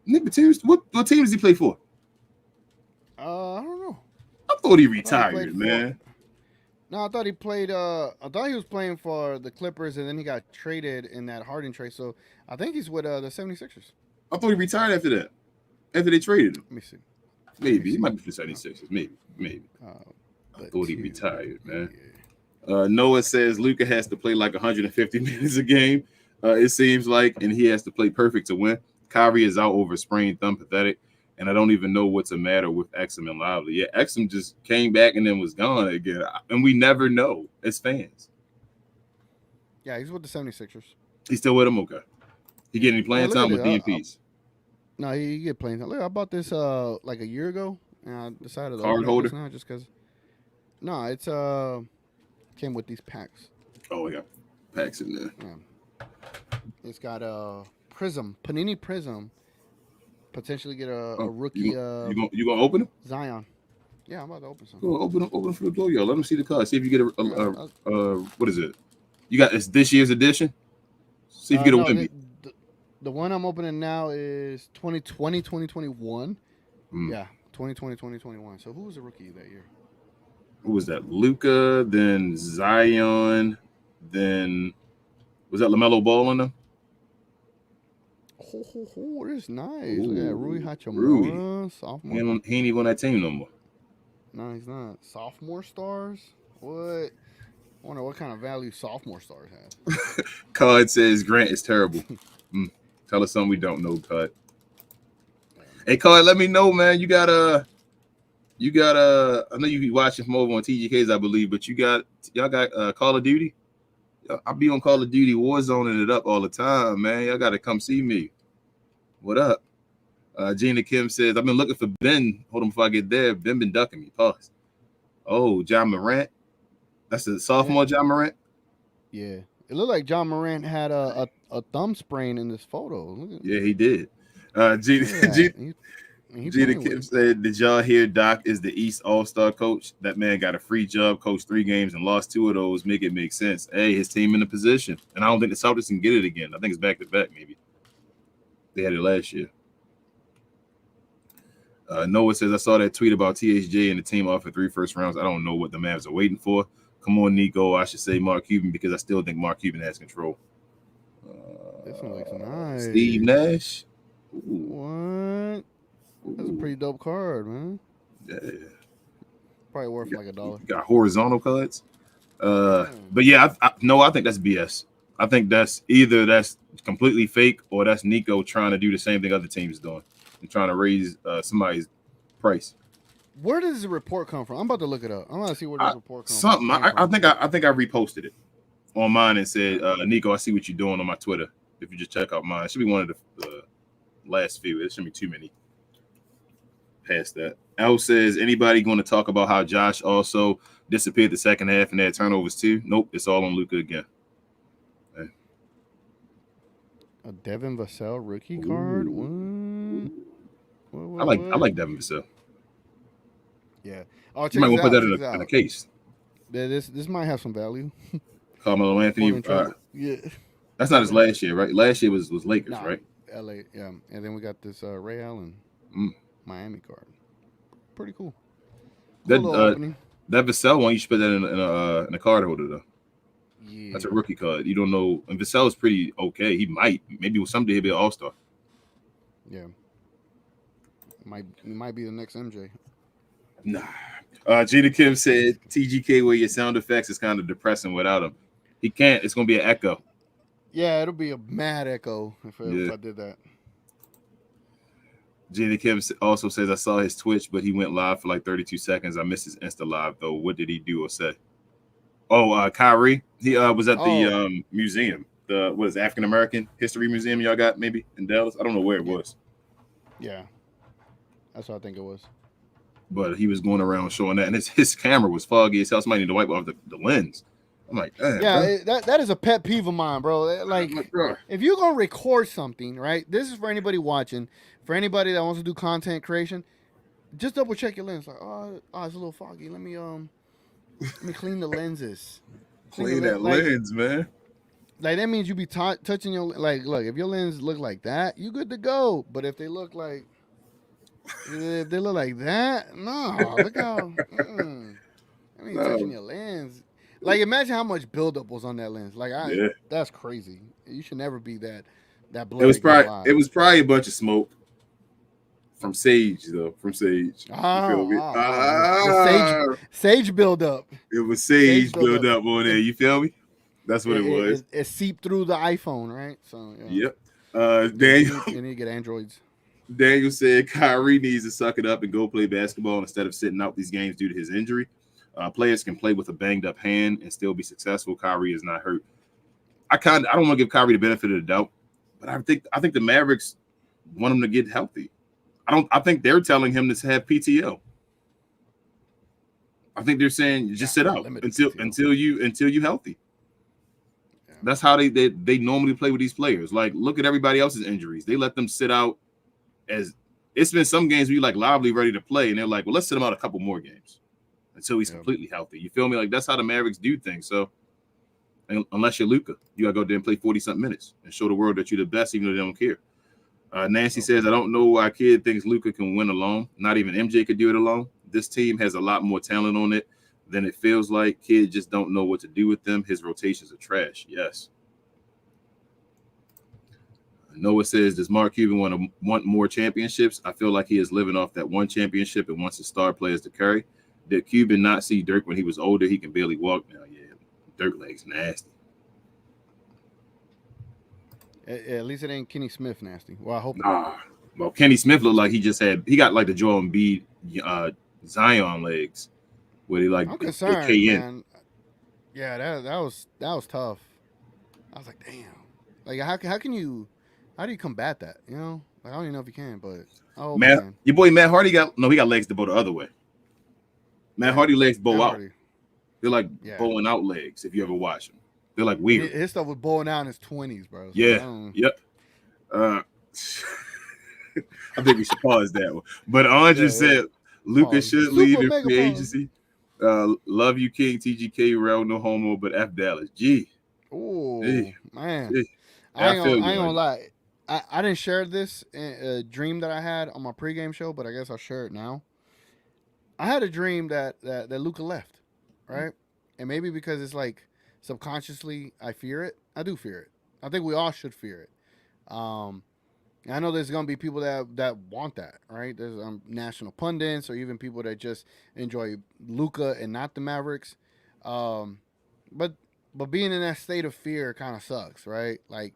Nick Batum, what team does he play for? I don't know. I thought he retired, man. No, I thought he played. I thought he was playing for the Clippers, and then he got traded in that Harden trade. So I think he's with the 76ers. I thought he retired after that. After they traded him. Let me see. Maybe. He might be for the 76ers. Maybe. I thought he retired, man. Noah says Luka has to play like 150 minutes a game. It seems like, and he has to play perfect to win. Kyrie is out over sprained thumb, pathetic, and I don't even know what's the matter with Exum and Lively. Yeah, Exum just came back and then was gone again, and we never know as fans. Yeah, he's with the 76ers. He's still with them? Okay. He getting any playing time with DMPs? No, he get playing time. Look, I bought this like a year ago, and I decided to card holder now just because. No, it's came with these packs. Oh, we got packs in there. Yeah. It's got Prism, Panini Prism. Potentially get a rookie. You gonna open them? Zion. Yeah, I'm about to open some. Go open them for the glow, y'all. Let them see the card. See if you get a what is it? You got this year's edition. See if you get a Wemby. The one I'm opening now is 2020, 2021. Yeah, 2020, 2021. So who was the rookie that year? Who was that? Luka, then Zion, then was that LaMelo Ball in them? Oh, this is nice. Look at Rui Hachimura, sophomore. He ain't even on that team no more. No, he's not. Sophomore stars? What? I wonder what kind of value sophomore stars have. Cud says Grant is terrible. Tell us something we don't know, Cud. Hey, Cud, let me know, man. You got I know you be watching from over on T.G.K's, I believe, but y'all got Call of Duty? I'll be on Call of Duty Warzoning it up all the time, man. Y'all got to come see me. What up? Gina Kim says, I've been looking for Ben. Hold on before I get there. Ben been ducking me. Pause. Oh, John Morant. That's the sophomore John Morant? Yeah. It looked like John Morant had a thumb sprain in this photo. Yeah, he did. Gina Kim said, did y'all hear Doc is the East All-Star coach? That man got a free job, coached 3 games and lost 2 of those. Make it make sense. Hey, his team in the position. And I don't think the Celtics can get it again. I think it's back-to-back maybe. They had it last year. Noah says, I saw that tweet about THJ and the team offered 3 first rounds. I don't know what the Mavs are waiting for. Come on, Nico. I should say Mark Cuban because I still think Mark Cuban has control. This one looks nice. Steve Nash. What? That's a pretty dope card, man. Yeah. Probably worth like $1. You got horizontal cards. But yeah, I think that's BS. I think that's either that's completely fake or that's Nico trying to do the same thing other teams doing and trying to raise somebody's price. Where does the report come from? I'm about to look it up. I'm going to see where this report comes from. I think I reposted it on mine and said, Nico, I see what you're doing on my Twitter. If you just check out mine, it should be one of the last few. There shouldn't be too many. past that. L says, anybody going to talk about how Josh also disappeared the second half and had turnovers too? Nope, it's all on Luka again. Hey. A Devin Vassell rookie card? I like Devin Vassell. Yeah. Oh, You might want to put that in a case. Yeah, this might have some value. Carmelo Anthony. Yeah. That's not his last year, right? Last year was Lakers, right? LA, yeah. And then we got this Ray Allen Miami card. Pretty cool. That Vassell one, you should put that in a card holder though. Yeah. That's a rookie card. You don't know. And Vassell is pretty okay. Maybe someday he'll be an all-star. Yeah. Might be the next MJ. Nah. Gina Kim said, T.G.K, where your sound effects is kind of depressing without him. He can't. It's going to be an echo. Yeah, it'll be a mad echo if I did that. Gina Kim also says, I saw his Twitch, but he went live for like 32 seconds. I missed his Insta live, though. What did he do or say? Oh, Kyrie. He was at the museum. What is it, African American History Museum y'all got maybe in Dallas? I don't know where it was. Yeah. That's what I think it was. But he was going around showing that, and his camera was foggy as hell. Somebody need to wipe off the lens. I'm like, yeah, that is a pet peeve of mine, bro. Like, if you're gonna record something, right? This is for anybody watching, for anybody that wants to do content creation. Just double check your lens. Like, oh, it's a little foggy. Let me clean the lenses. Clean that lens, man. Like that means you be touching your look. If your lens look like that, you good to go. But if they look like that, no. Look how. I mean, touching your lens. Like, imagine how much buildup was on that lens. Like, that's crazy. You should never be that bloody. It was probably a bunch of smoke from Sage, though. From Sage. Sage buildup. It was Sage buildup on there. You feel me? That's what it was. It seeped through the iPhone, right? So yep. Daniel, you need to get Androids. Daniel said Kyrie needs to suck it up and go play basketball instead of sitting out these games due to his injury. Players can play with a banged up hand and still be successful. Kyrie is not hurt. I don't want to give Kyrie the benefit of the doubt, but I think the Mavericks want him to get healthy. I think they're telling him to have PTO. I think they're saying just sit out until you healthy. Yeah. That's how they normally play with these players. Like, look at everybody else's injuries. They let them sit out. As it's been some games where you like Lively ready to play, and they're like, well, let's sit him out a couple more games until he's completely healthy. You feel me? Like, that's how the Mavericks do things. So unless you're Luka, you gotta go there and play 40-something minutes and show the world that you're the best, even though they don't care. Nancy says, I don't know why kid thinks Luka can win alone. Not even MJ could do it alone. This team has a lot more talent on it than it feels like. Kid just don't know what to do with them. His rotations are trash. Yes. Noah says, does Mark Cuban want more championships? I feel like he is living off that one championship and wants his star players to carry. Did Cuban not see Dirk when he was older? He can barely walk now. Yeah, Dirk legs nasty. At least it ain't Kenny Smith nasty. Well, I hope not. Well, Kenny Smith looked like he got like the Joel Embiid Zion legs, where he like I'm concerned, man. Yeah, that was tough. I was like, damn. Like, how do you combat that? You know, like, I don't even know if you can, but your boy Matt Hardy got legs to bow the other way. Matt Hardy legs bow out. They're like bowing out legs. If you ever watch them, they're like weird. His stuff was bowing out in his 20s, bro. So Yep. I think we should pause that one. But Andre said Luka should leave in free agency. Love you, King T.G.K. Real no homo, but F Dallas. Gee. Oh man. I ain't gonna lie. I didn't share this dream that I had on my pregame show, but I guess I'll share it now. I had a dream that Luka left, right? And maybe because it's like subconsciously I fear it. I do fear it. I think we all should fear it. I know there's gonna be people that want that, right? There's national pundits or even people that just enjoy Luka and not the Mavericks. But being in that state of fear kind of sucks, right? Like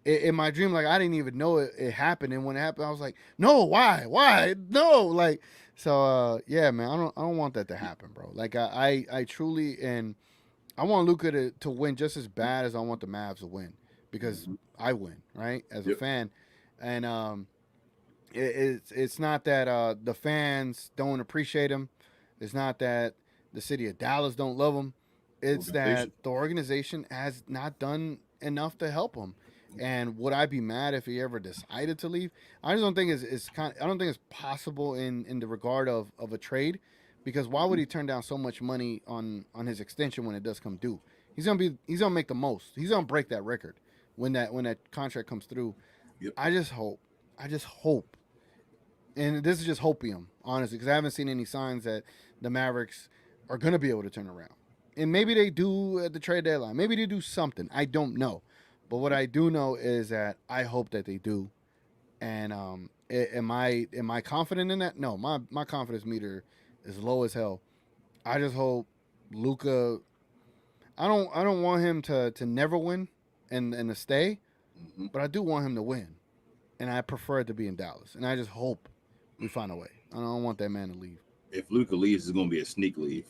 in my dream, like I didn't even know it happened, and when it happened, I was like, no, why, no, like. So yeah, man, I don't want that to happen, bro. Like I truly, and I want Luka to win just as bad as I want the Mavs to win, because I win, right, as a fan. And It's not that the fans don't appreciate him. It's not that the city of Dallas don't love him. It's that Organization. the organization has not done enough to help him. And would I be mad if he ever decided to leave? I just don't think it's kind. I don't think it's possible in the regard of a trade, because why would he turn down so much money on his extension when it does come due? He's gonna make the most. He's gonna break that record when that contract comes through. Yep. I just hope. I just hope, and this is just hopium, honestly, because I haven't seen any signs that the Mavericks are going to be able to turn around. And maybe they do at the trade deadline. Maybe they do something. I don't know. But what I do know is that I hope that they do. And am I confident in that? No, my confidence meter is low as hell. I just hope Luca. I don't want him to never win and to stay, Mm-hmm. but I do want him to win, and I prefer it to be in Dallas. And I just hope we find a way. I don't want that man to leave. If Luca leaves, it's going to be a sneak leave.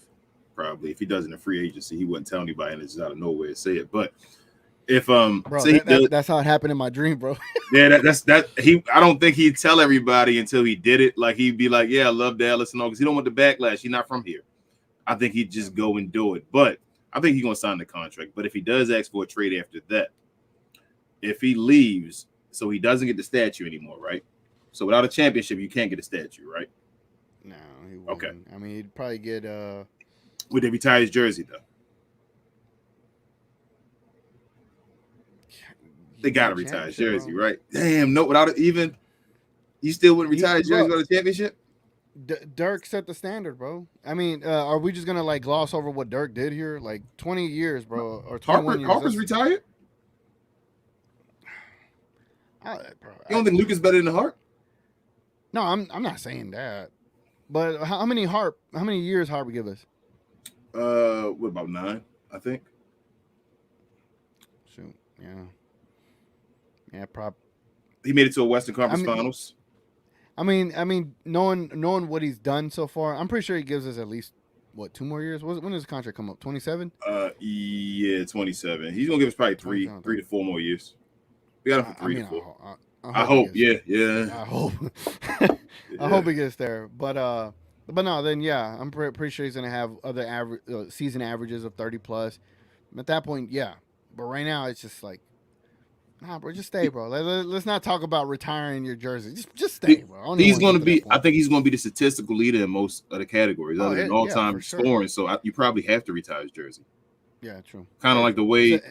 Probably. If he does in a free agency, he wouldn't tell anybody, and it's out of nowhere to say it. But if Bro, say he does, that's how it happened in my dream, bro. yeah, that's that. He, I don't think he'd tell everybody until he did it. Like he'd be like, "Yeah, I love Dallas and all," because he don't want the backlash. He's not from here. I think he'd just go and do it. But I think he's going to sign the contract. But if he does ask for a trade after that, if he leaves, so he doesn't get the statue anymore, right? So without a championship, you can't get a statue, right? No, he wouldn't. Okay. I mean, he'd probably get Would they retire his jersey though? They got to retire his jersey, bro. right? Damn, no, without it even, you still wouldn't retire his jersey without a championship? Dirk set the standard, bro. I mean, are we just gonna like gloss over what Dirk did here? Like 20 years, bro, or 21 years. Harper's retired. Bro, You don't think Luka's better than Hart? No, I'm not saying that. But how many years Harper give us? What about 9? I think. Shoot, yeah, He made it to a Western Conference Finals. I mean, knowing what he's done so far, I'm pretty sure he gives us at least 2 more years. When does his contract come up? 27. Yeah, 27. He's gonna give us probably 3 to 4 more years. We got him for 3 to 4. I hope. Yeah. I hope. I hope he gets there. But no, then yeah, I'm pretty sure he's gonna have other season averages of 30 plus. At that point, yeah. But right now, it's just like, nah, bro, just stay, bro. Let's not talk about retiring your jersey. Just stay, bro. He's going to be. I think he's going to be the statistical leader in most of the categories, other than all-time scoring. So you probably have to retire his jersey. Yeah, true. Kind of like the way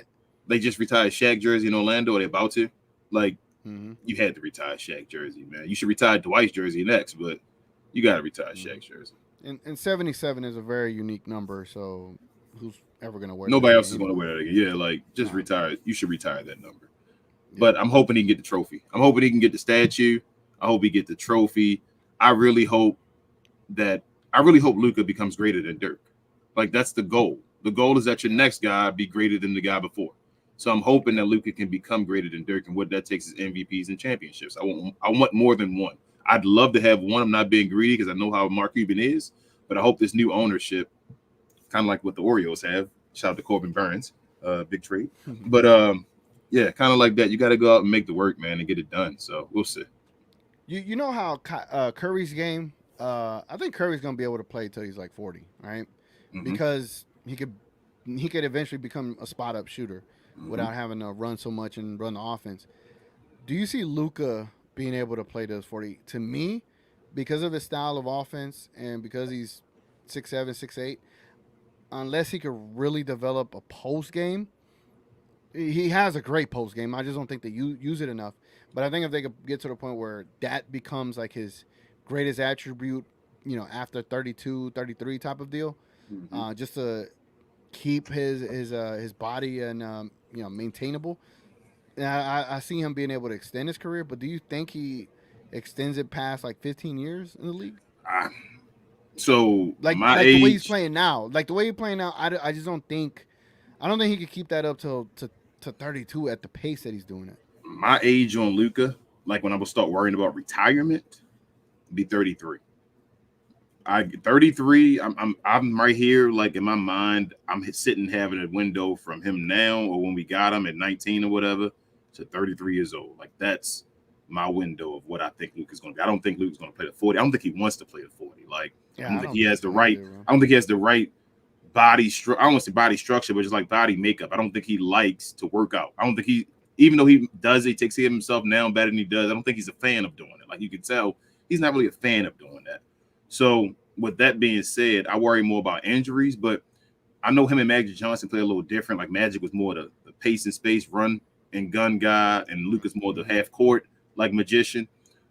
they just retired Shaq jersey in Orlando. Or they about to. Like you had to retire Shaq jersey, man. You should retire Dwight's jersey next, but you got to retire Shaq's jersey. And 77 is a very unique number. So who's ever going to wear? Nobody else is going to wear that again. Yeah, like just retire. You should retire that number. But I'm hoping he can get the trophy. I'm hoping he can get the statue. I hope he get the trophy. I really hope Luka becomes greater than Dirk. Like that's the goal. The goal is that your next guy be greater than the guy before. So I'm hoping that Luka can become greater than Dirk, and what that takes is MVPs and championships. I want more than one. I'd love to have one. I'm not being greedy because I know how Mark Cuban is, but I hope this new ownership, kind of like what the Orioles have. Shout out to Corbin Burns, big trade. But yeah, kind of like that. You got to go out and make the work, man, and get it done. So we'll see. You know how Curry's game? I think Curry's gonna be able to play till he's like 40, right? Because he could eventually become a spot up shooter without having to run so much and run the offense. Do you see Luka being able to play those 40? To me, because of his style of offense and because he's 6'7", 6'8", unless he could really develop a post game. He has a great post game. I just don't think they use it enough. But I think if they could get to the point where that becomes like his greatest attribute, after 32, 33 type of deal, just to keep his body and maintainable. And I see him being able to extend his career. But do you think he extends it past like 15 years in the league? So like the way he's playing now, I just don't think. I don't think he could keep that up to 32 at the pace that he's doing it. My age on Luka, like when I would start worrying about retirement, be 33. 33. I'm right here, like in my mind, I'm sitting having a window from him now or when we got him at 19 or whatever to 33 years old. Like that's my window of what I think Luke is going to be. I don't think Luke's going to play the 40. I don't think he wants to play the 40. Like, I don't think he has the right. I don't think he has the right body structure. I don't want to say body structure, but just like body makeup. I don't think he likes to work out. I don't think he, even though he does, he takes care of himself now better than he does. I don't think he's a fan of doing it. Like you can tell, he's not really a fan of doing that. So with that being said, I worry more about injuries, but I know him and Magic Johnson play a little different. Like Magic was more the pace and space run and gun guy, and Luke is more the half court like magician.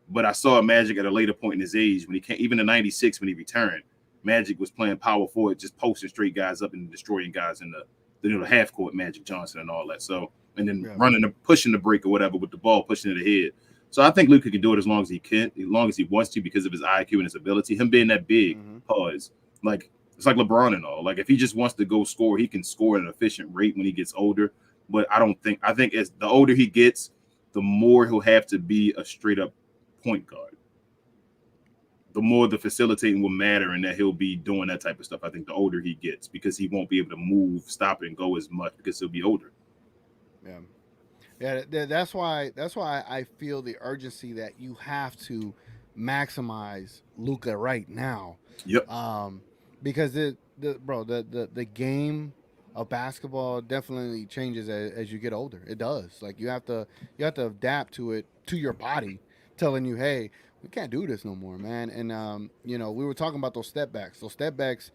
But I saw Magic at a later point in his age when he came, even in '96 when he returned. Magic was playing power forward, just posting straight guys up and destroying guys in the half court. Magic Johnson and all that. So and then running, pushing the break or whatever with the ball, pushing it ahead. So I think Luka can do it as long as he can, as long as he wants to, because of his IQ and his ability. Him being that big, pause, like it's like LeBron and all. Like if he just wants to go score, he can score at an efficient rate when he gets older. But I think as the older he gets, the more he'll have to be a straight up point guard. The more the facilitating will matter, and that he'll be doing that type of stuff. I think the older he gets, because he won't be able to move, stop, and go as much because he'll be older. Yeah, that's why I feel the urgency that you have to maximize Luka right now. Yep. Because the game of basketball definitely changes as you get older. It does. Like you have to adapt to it, to your body telling you, hey, we can't do this no more, man. And we were talking about those step backs. Those step backs,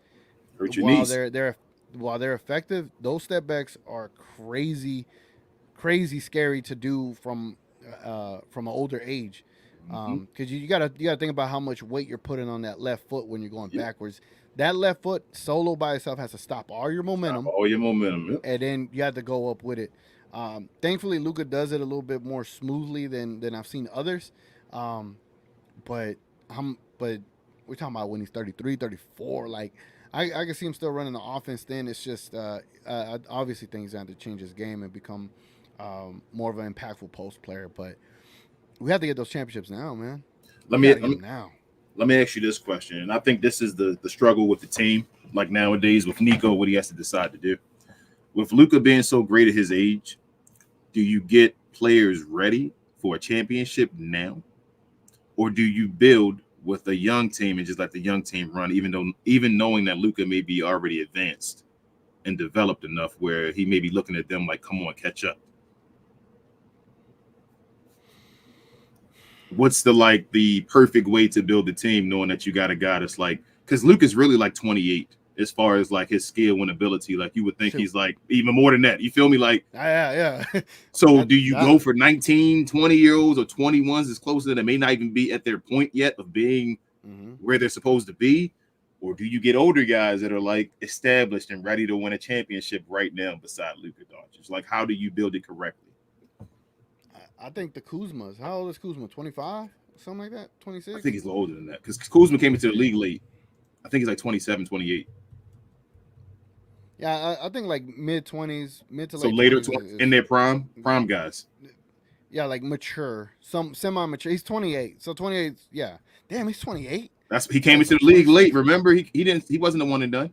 hurt your knees. While they're effective, those step backs are crazy scary to do from an older age, because you gotta think about how much weight you're putting on that left foot when you're going backwards. That left foot solo by itself has to stop all your momentum. And then you have to go up with it. Thankfully, Luka does it a little bit more smoothly than I've seen others. But we're talking about when he's 33, 34. Like I can see him still running the offense. Then it's just obviously things have to change his game and become more of an impactful post player. But we have to get those championships now, man. Let me ask you this question, and I think this is the struggle with the team, like nowadays with Nico, what he has to decide to do. With Luka being so great at his age, do you get players ready for a championship now? Or do you build with a young team and just let the young team run, even knowing that Luka may be already advanced and developed enough where he may be looking at them like, come on, catch up? What's the perfect way to build a team, knowing that you got a guy that's like, because Luke is really like 28 as far as like his skill and ability. Like you would think he's like even more than that. You feel me? Like, yeah. So do you go for 19, 20-year-olds or 21s as close to that may not even be at their point yet of being where they're supposed to be? Or do you get older guys that are like established and ready to win a championship right now beside Luka Doncic? Like, how do you build it correctly? I think the Kuzmas. How old is Kuzma? 25? Something like that? 26? I think he's a little older than that because Kuzma came into the league late. I think he's like 27, 28. Yeah, I think like mid-20s, mid to late. So later in their prime guys. Yeah, like mature, some semi-mature. He's 28. So 28, yeah. Damn, he's 28. He came into the league late. Remember, he wasn't the one and done.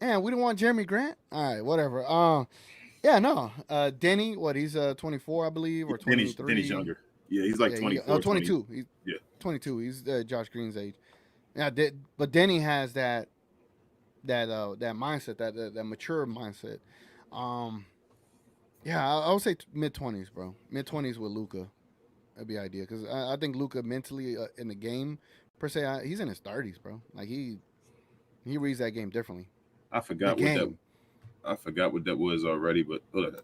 Yeah, we didn't want Jeremy Grant. All right, whatever. Yeah, no. Denny, he's 24, I believe, or 23. Denny's younger. Yeah, he's like 24. 22. 20. He's 22. He's Josh Green's age. Yeah, but Denny has that mindset, that mature mindset. Yeah, I would say mid-20s, bro. Mid-20s with Luka. That'd be ideal because I think Luka mentally in the game per se, he's in his 30s, bro. Like he reads that game differently. I forgot what that was already, but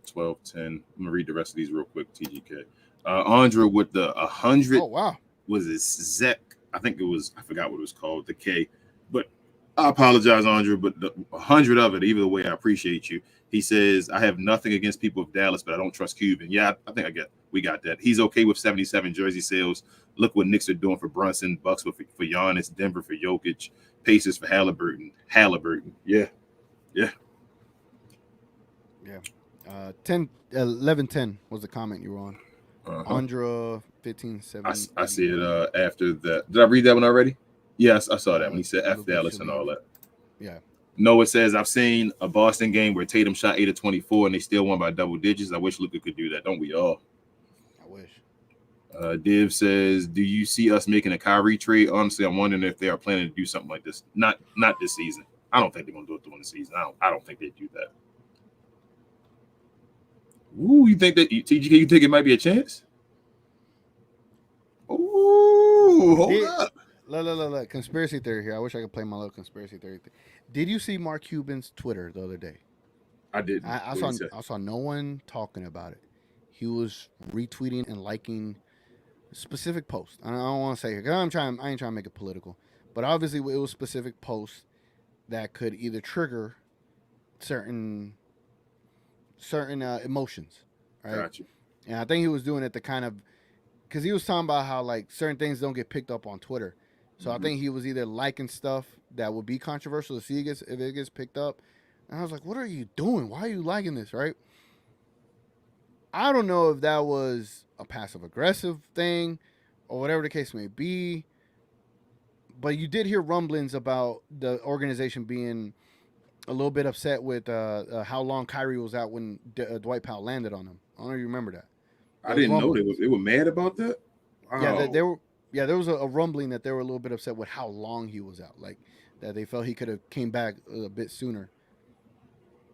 12, 10. I'm gonna read the rest of these real quick. T.G.K. Andra with the 100. Oh wow. Was it Zek? I think it was. I forgot what it was called. The K, but I apologize, Andra. But the 100 of it, either way, I appreciate you. He says, I have nothing against people of Dallas, but I don't trust Cuban. Yeah, I think we got that. He's okay with 77 jersey sales. Look what Knicks are doing for Brunson, Bucks for Giannis, Denver for Jokic, Pacers for Halliburton. Yeah. 11-10 was the comment you were on. Andra 15-7. I see it after that. Did I read that one already? Yes, I saw that when he said F Dallas and all that. Yeah. Noah says, I've seen a Boston game where Tatum shot 8 of 24 and they still won by double digits. I wish Luka could do that. Don't we all? I wish. Div says, "Do you see us making a Kyrie trade? Honestly, I'm wondering if they are planning to do something like this. Not this season. I don't think they're gonna do it during the season. I don't think they do that. Ooh, you think that TGK? You think it might be a chance? Ooh, hold up. Look. Conspiracy theory here. I wish I could play my little conspiracy theory. Did you see Mark Cuban's Twitter the other day? I didn't. I saw no one talking about it. He was retweeting and liking specific posts. I don't want to say here because I ain't trying to make it political, but obviously it was specific posts that could either trigger certain emotions, right? Gotcha. And I think he was doing it to kind of because he was talking about how like certain things don't get picked up on Twitter. So I think he was either liking stuff that would be controversial to see if it gets picked up. And I was like, what are you doing? Why are you liking this, right? I don't know if that was a passive aggressive thing or whatever the case may be. But you did hear rumblings about the organization being a little bit upset with how long Kyrie was out when Dwight Powell landed on him. I don't know if you remember that. I didn't know they were mad about that. Wow. Yeah, they were. Yeah, there was a rumbling that they were a little bit upset with how long he was out. Like that they felt he could have came back a bit sooner.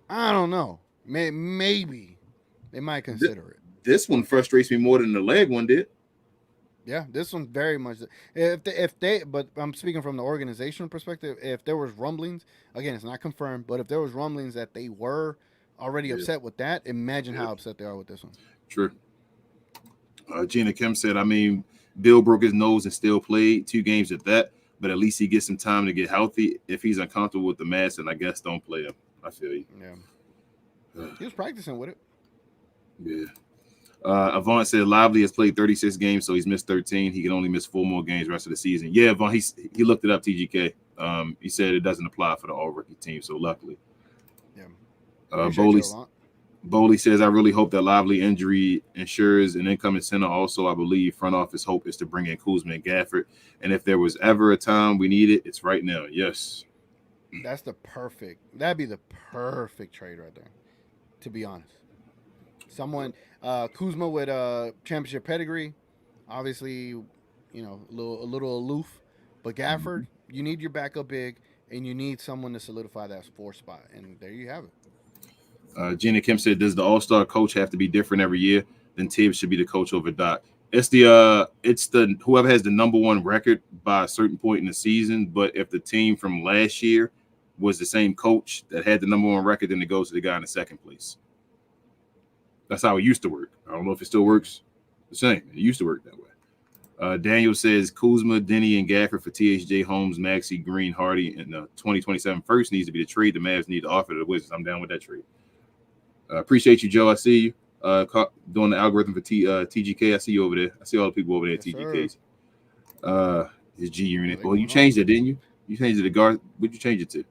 I don't know. Maybe they might consider it. This one frustrates me more than the leg one did. Yeah, this one very much. But I'm speaking from the organizational perspective. If there was rumblings, again, it's not confirmed, but if there was rumblings that they were already upset with that, imagine how upset they are with this one. True. Gina Kim said, I mean, Bill broke his nose and still played 2 games at that, but at least he gets some time to get healthy. If he's uncomfortable with the mask, then I guess don't play him. I feel you. Yeah. He was practicing with it. Yeah. Avant said Lively has played 36 games, so he's missed 13. He can only miss 4 more games the rest of the season. Yeah, Avant, he looked it up, TGK. He said it doesn't apply for the all-rookie team, so luckily. Yeah. Bowley says, I really hope that Lively injury ensures an incoming center. Also, I believe front office hope is to bring in Kuzma and Gafford. And if there was ever a time we need it, it's right now. Yes. That'd be the perfect trade right there, to be honest. Someone, Kuzma with championship pedigree, obviously, a little aloof, but Gafford, you need your backup big, and you need someone to solidify that 4th spot, and there you have it. Gina Kim said, does the all-star coach have to be different every year? Then Tibbs should be the coach over Doc. It's the whoever has the number 1 record by a certain point in the season. But if the team from last year was the same coach that had the number 1 record, then it goes to the guy in the 2nd place. That's how it used to work. I don't know if it still works the same. It used to work that way. Daniel says Kuzma, Denny, and Gafford for THJ, Holmes, Maxey, Green, Hardy, and the 2027 first needs to be the trade the Mavs need to offer to the Wizards. I'm down with that trade. Appreciate you, Joe. I see you doing the algorithm for TGK. I see you over there. I see all the people over there at TGK's. His G unit. Well, you changed it, didn't you? You changed it to guard. What'd you change it to?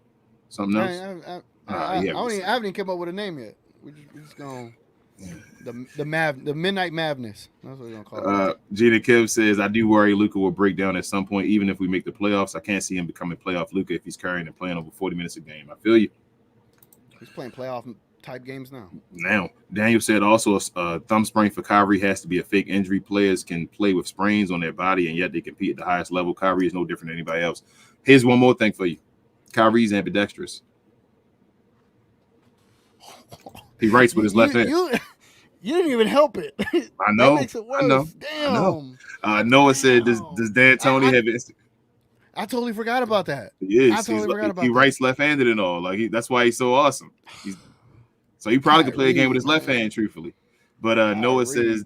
Something else? I haven't even come up with a name yet. We're just going the Midnight Madness. That's what we're gonna call it. Gina Kim says, I do worry Luka will break down at some point, even if we make the playoffs. I can't see him becoming playoff Luka if he's carrying and playing over 40 minutes a game. I feel you. He's playing playoff type games now. Daniel said also a thumb sprain for Kyrie has to be a fake injury. Players can play with sprains on their body, and yet they compete at the highest level. Kyrie is no different than anybody else. Here's one more thing for you. Kyrie's ambidextrous. He writes with his left hand. You didn't even help it. I know. That makes it worse. Damn. I know. Noah said, does Dan Tony have it? I totally forgot about that. He writes left-handed and all. Like that's why he's so awesome. So he probably could play a game with his left hand, truthfully. But Noah says,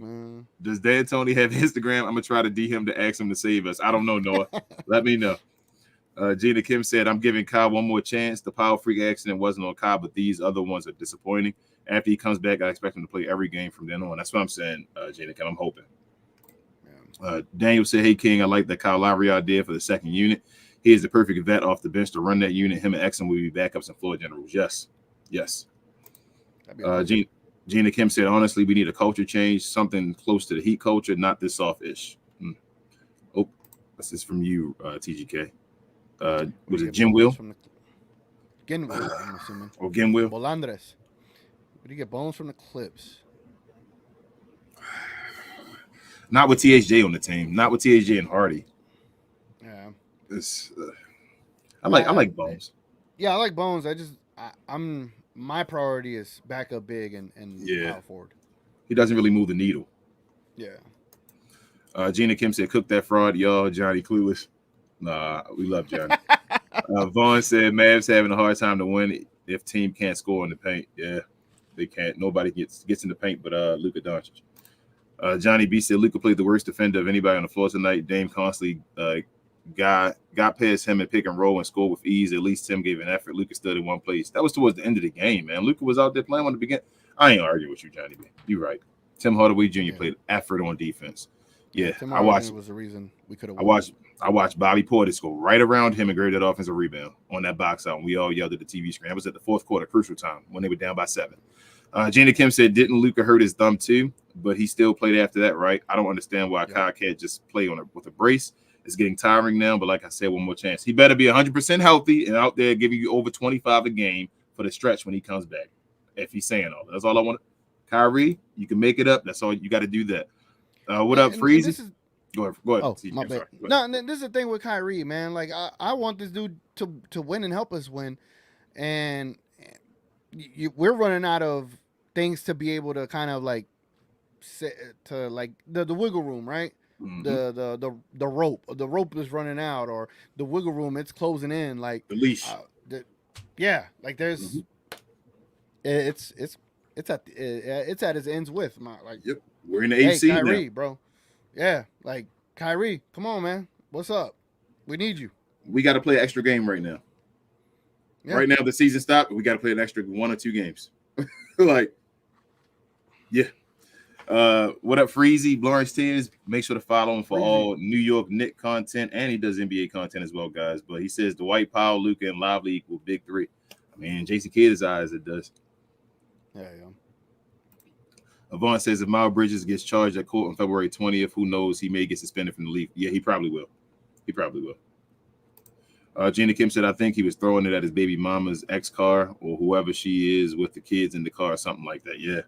does Dan Tony have Instagram? I'm going to try to DM him to ask him to save us. I don't know, Noah. Let me know. Gina Kim said, I'm giving Kyle one more chance. The Power Freak accident wasn't on Kyle, but these other ones are disappointing. After he comes back, I expect him to play every game from then on. That's what I'm saying, Gina Kim. I'm hoping. Daniel said, hey, King, I like the Kyle Lowry idea for the 2nd unit. He is the perfect vet off the bench to run that unit. Him and Exum will be backups and floor generals. Yes. Gina Kim said, honestly, we need a culture change, something close to the Heat culture, not this soft-ish. Oh, this is from you, TGK. Was it Jim Will? Ginwill, I'm assuming. Or Ginwill? Bolandres. Where do you get bones from the Clips? Not with THJ on the team. Not with THJ and Hardy. Yeah. It's, I like Bones. Yeah, I like Bones. I'm my priority is backup big and power forward. He doesn't really move the needle. Yeah. Gina Kim said, "Cook that fraud, y'all." Johnny clueless. Nah, we love Johnny. Vaughn said, "Mavs having a hard time to win if team can't score in the paint." Yeah, they can't. Nobody gets in the paint but Luka Doncic. Johnny B said, "Luka played the worst defender of anybody on the floor tonight. Dame constantly got past him and pick and roll and scored with ease. At least Tim gave an effort. Luka stood in one place. That was towards the end of the game, man. Luka was out there playing on the beginning. I ain't arguing with you, Johnny B. You're right. Tim Hardaway Jr. played effort on defense. Yeah, Tim I watched. Was the reason we could have. I watched Bobby Portis go right around him and grab that offensive rebound on that box out, and we all yelled at the TV screen. That was at the fourth quarter, crucial time when they were down by 7. Gina Kim said, "Didn't Luka hurt his thumb too? But he still played after that, right? I don't understand why Kyle can't just play with a brace. It's getting tiring now, but like I said, one more chance. He better be 100% healthy and out there giving you over 25 a game for the stretch when he comes back. If he's saying all that. That's all I want. Kyrie, you can make it up. That's all you got to do that. What up, Freezy? Go ahead. Oh, my bad. No, this is the thing with Kyrie, man. Like, I want this dude to win and help us win. And we're running out of things to be able to kind of like to like the wiggle room, right? Mm-hmm. The rope is running out, or the wiggle room it's closing in, like the leash. Like there's it's at its ends with my like. Yep, we're in the AC Kyrie, now, bro. Yeah, like Kyrie, come on, man. What's up? We need you. We got to play an extra game right now. Yeah. Right now, the season stopped. We got to play an extra 1 or 2 games. Like, yeah. What up, Freezy? Lawrence Tears. Make sure to follow him for all New York Knicks content, and he does NBA content as well, guys. But he says Dwight Powell, Luka, and Lively equal big 3. I mean, Jason Kidd's eyes, it does. Yeah. Avon says if Miles Bridges gets charged at court on February 20th, who knows? He may get suspended from the league. Yeah, he probably will. Gina Kim said, I think he was throwing it at his baby mama's ex-car or whoever she is with the kids in the car or something like that. Yeah.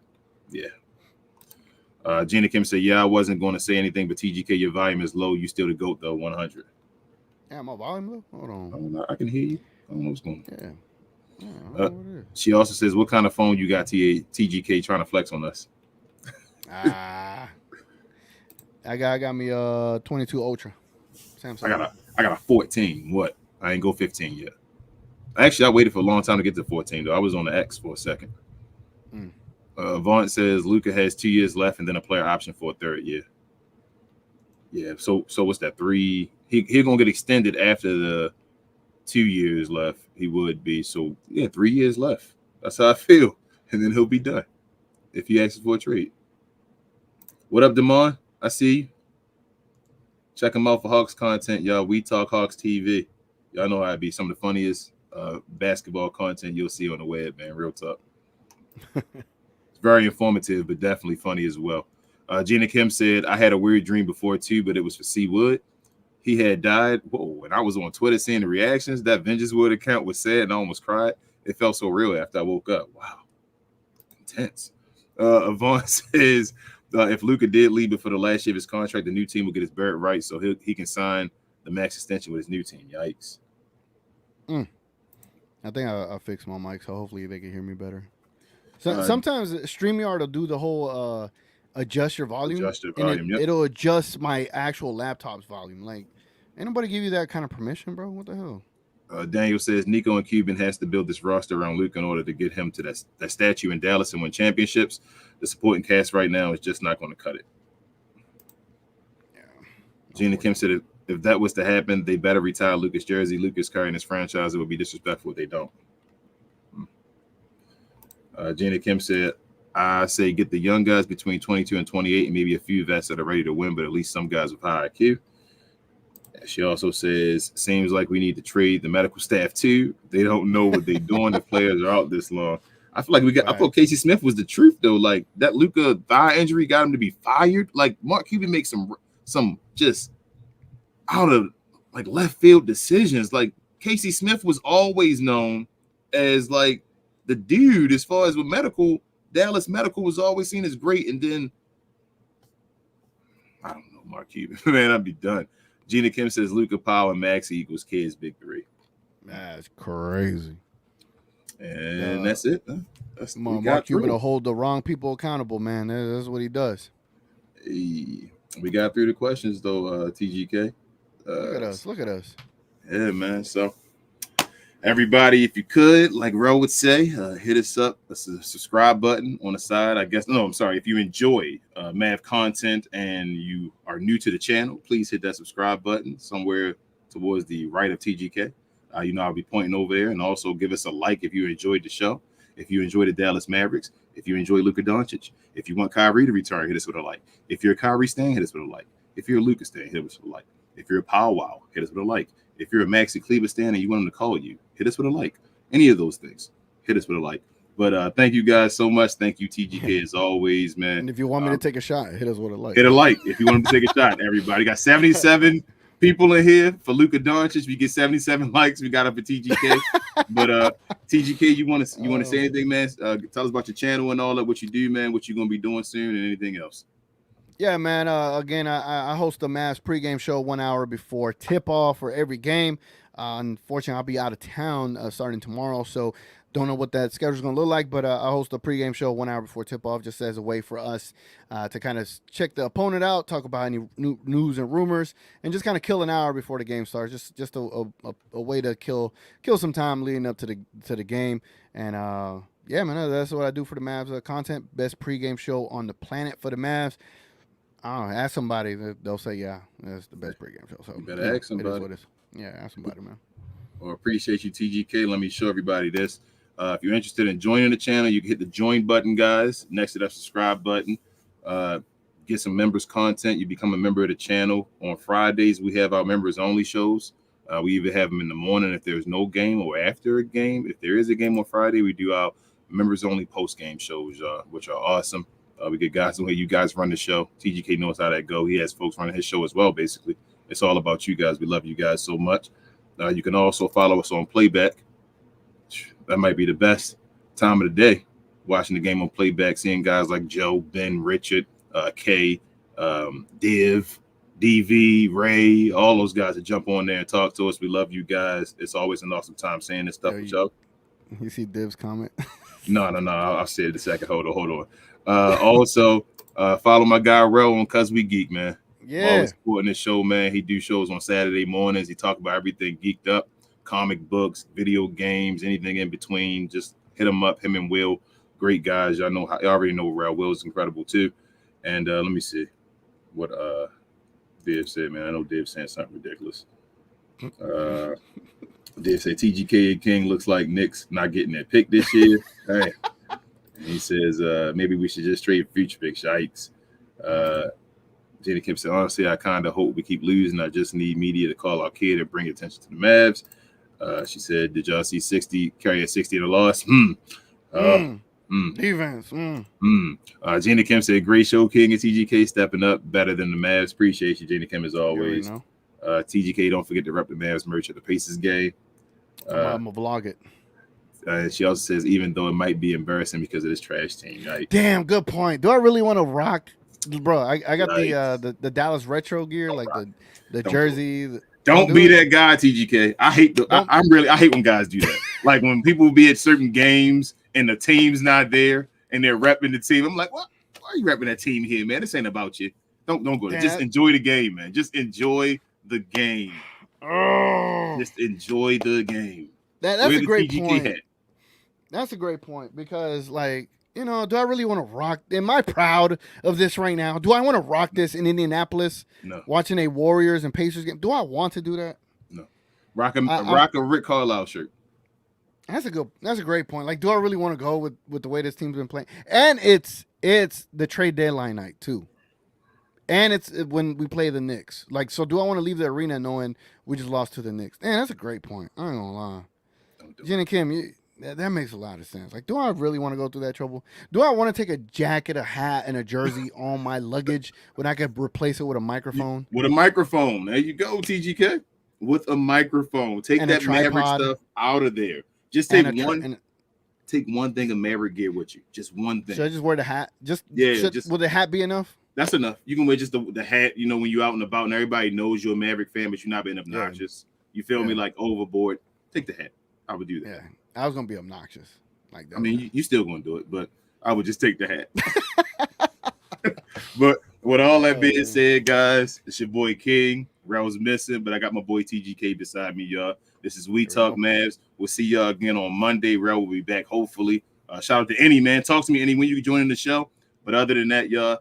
Gina Kim said, I wasn't going to say anything, but T.G.K, your volume is low. You still the GOAT, though, 100. Yeah, my volume low? Hold on. I can hear you. I don't know what's going on. Yeah. She also says, what kind of phone you got, T.G.K, trying to flex on us? I got me a 22 Ultra. Samsung. I got a 14. What? I ain't go 15 yet. Actually, I waited for a long time to get to 14, though. I was on the X for a second. Vaughn says Luka has 2 years left and then a player option for a 3rd year. Yeah, so what's that? 3? He's gonna get extended after the 2 years left. He would be. So yeah, 3 years left. That's how I feel. And then he'll be done if he asks for a trade. What up, Damon? I see you. Check him out for Hawks content, y'all. We Talk Hawks TV. Y'all know how it be. Some of the funniest basketball content you'll see on the web, man. Real talk. It's very informative, but definitely funny as well. Gina Kim said, I had a weird dream before, too, but it was for C. Wood. He had died. Whoa, and I was on Twitter seeing the reactions. That Vengeance Wood account was sad, and I almost cried. It felt so real after I woke up. Wow. Intense. Avon says, if Luka did leave before the last year of his contract, the new team will get his bird right, so he can sign the max extension with his new team. Yikes. I think I fixed my mic, so hopefully they can hear me better. So sometimes StreamYard will do the whole adjust your volume. It'll adjust my actual laptop's volume. Like, ain't nobody give you that kind of permission, bro? What the hell? Daniel says Nico and Cuban has to build this roster around Luka in order to get him to that statue in Dallas and win championships. The supporting cast right now is just not going to cut it. Yeah. Gina Kim said if that was to happen, they better retire Luka's jersey. Luka's carrying his franchise. It would be disrespectful if they don't. Gina Kim said, I say get the young guys between 22 and 28 and maybe a few vets that are ready to win, but at least some guys with high IQ. She also says, seems like we need to trade the medical staff too. They don't know what they're doing. The players are out this long. I feel like I thought Casey Smith was the truth though. Like that Luka thigh injury got him to be fired. Like Mark Cuban makes some just out of like left field decisions. Like Casey Smith was always known as like the dude as far as with medical. Dallas medical was always seen as great, and then I don't know, Mark Cuban. Man, I'd be done. Gina Kim says Luka Powell and Maxey equals Kids Big Three. That's crazy. And that's it. We Mark got Cuban through. will hold the wrong people accountable, man. That's what he does. Hey, we got through the questions though, TGK. Look at us. Look at us. Yeah, man. So everybody, if you could, like Ro would say, hit us up. That's the subscribe button on the side. I guess. No, I'm sorry. If you enjoy Mav content and you are new to the channel, please hit that subscribe button somewhere towards the right of TGK. I'll be pointing over there, and also give us a like if you enjoyed the show. If you enjoy the Dallas Mavericks, if you enjoy Luka Doncic, if you want Kyrie to return, hit us with a like. If you're a Kyrie stan, hit us with a like. If you're a Luka stan, hit us with a like. If you're a Pow Wow, hit us with a like. If you're a Maxi Kleber stan and you want him to call you, hit us with a like. Any of those things, hit us with a like. But thank you guys so much. Thank you, TGK, as always, man. And if you want me to take a shot, hit us with a like. Hit a like if you want him to take a shot. Everybody got 77 people in here for Luka Doncic. We get 77 likes. We got up for TGK. But TGK, you want to say anything, man? Tell us about your channel and all that, what you do, man, what you're gonna be doing soon, and anything else. Yeah, man. Again, I host the Mavs pregame show 1 hour before tip-off for every game. Unfortunately, I'll be out of town starting tomorrow, so don't know what that schedule is going to look like, but I host a pregame show 1 hour before tip-off just as a way for us to kind of check the opponent out, talk about any new news and rumors, and just kind of kill an hour before the game starts. Just a way to kill some time leading up to the game. And yeah, man, that's what I do for the Mavs content. Best pregame show on the planet for the Mavs. I don't know, ask somebody. They'll say, yeah, that's the best pregame show. So you better ask somebody. It is what it is. Yeah, ask somebody, man. Well, appreciate you, TGK. Let me show everybody this. If you're interested in joining the channel, you can hit the join button, guys, next to that subscribe button. Get some members content. You become a member of the channel. On Fridays, we have our members only shows. We either have them in the morning if there's no game or after a game. If there is a game on Friday, we do our members only post game shows, which are awesome. We get guys who you guys run the show. TGK knows how that go. He has folks running his show as well. Basically, it's all about you guys. We love you guys so much. You can also follow us on Playback. That might be the best time of the day, watching the game on Playback, seeing guys like Joe, Ben, Richard, K, Div, DV, Ray, all those guys that jump on there and talk to us. We love you guys. It's always an awesome time saying this stuff with y'all. You see Div's comment? No. I'll say it in a second. Hold on. Also, follow my guy Ro on Cuz We Geek, man. Yeah. Always supporting this show, man. He do shows on Saturday mornings. He talk about everything geeked up, comic books, video games, anything in between. Just hit him up, him and Will. Great guys. Y'all already know Ro. Will's incredible too. And let me see what Div said, man. I know Div saying something ridiculous. Div said TGK King looks like Knicks not getting that pick this year. Hey. And he says maybe we should just trade future picks. Yikes. Jenny Kim said, honestly, I kind of hope we keep losing. I just need media to call our kid and bring attention to the Mavs. She said, did y'all see 60 carry a 60 in a loss? Defense. Jenny Kim said, great show, King and TGK stepping up better than the Mavs. Appreciate you, Jenny Kim, as always. TGK, don't forget to rep the Mavs merch at the Pacers game. I'm going to vlog it. She also says, even though it might be embarrassing because of this trash team. Right? Damn, good point. Do I really want to rock? Bro, I got the Dallas retro gear, like the jersey. Don't be that guy, TGK. I hate when guys do that. Like when people be at certain games and the team's not there and they're repping the team. I'm like, what? Why are you repping that team here, man? This ain't about you. Don't go there. Just enjoy the game, man. Just enjoy the game. Just enjoy the game. That's a great point. That's a great point because, like, you know, do I really want to rock? Am I proud of this right now? Do I want to rock this in Indianapolis? No. Watching a Warriors and Pacers game? Do I want to do that? No. Rock a Rick Carlisle shirt. That's a great point. Like, do I really want to go with the way this team's been playing? And it's the trade deadline night too. And it's when we play the Knicks. Like, so do I want to leave the arena knowing we just lost to the Knicks? Man, that's a great point. I ain't gonna lie. Jen and Kim, that makes a lot of sense. Like, do I really want to go through that trouble? Do I want to take a jacket, a hat, and a jersey on my luggage when I could replace it with a microphone? With a microphone. There you go, TGK. With a microphone. Take that Maverick stuff out of there. Just take one thing of Maverick gear with you. Just one thing. Should I just wear the hat? Will the hat be enough? That's enough. You can wear just the hat, you know, when you're out and about and everybody knows you're a Maverick fan, but you're not being obnoxious. You feel me? Like overboard. Take the hat. I would do that. Yeah, I was gonna be obnoxious like that. I mean, you still gonna do it, but I would just take the hat. But with all that being said, guys, it's your boy King. Rel's missing, but I got my boy T.G.K beside me, y'all. This is We Talk Mavs. We'll see y'all again on Monday. Rel will be back, hopefully. Shout out to Any, man. Talk to me, Any, when you can join in the show. But other than that, y'all,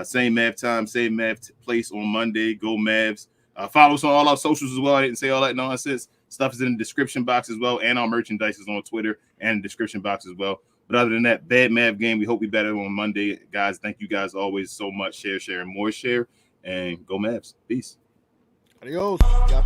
same Mav time, same Mav place on Monday. Go Mavs. Follow us on all our socials as well. I didn't say all that nonsense. Stuff is in the description box as well, and our merchandise is on Twitter and the description box as well. But other than that, bad Mav game. We hope we better on Monday. Guys, thank you guys always so much. Share, and more share. And go Mavs. Peace. Adios. Yeah.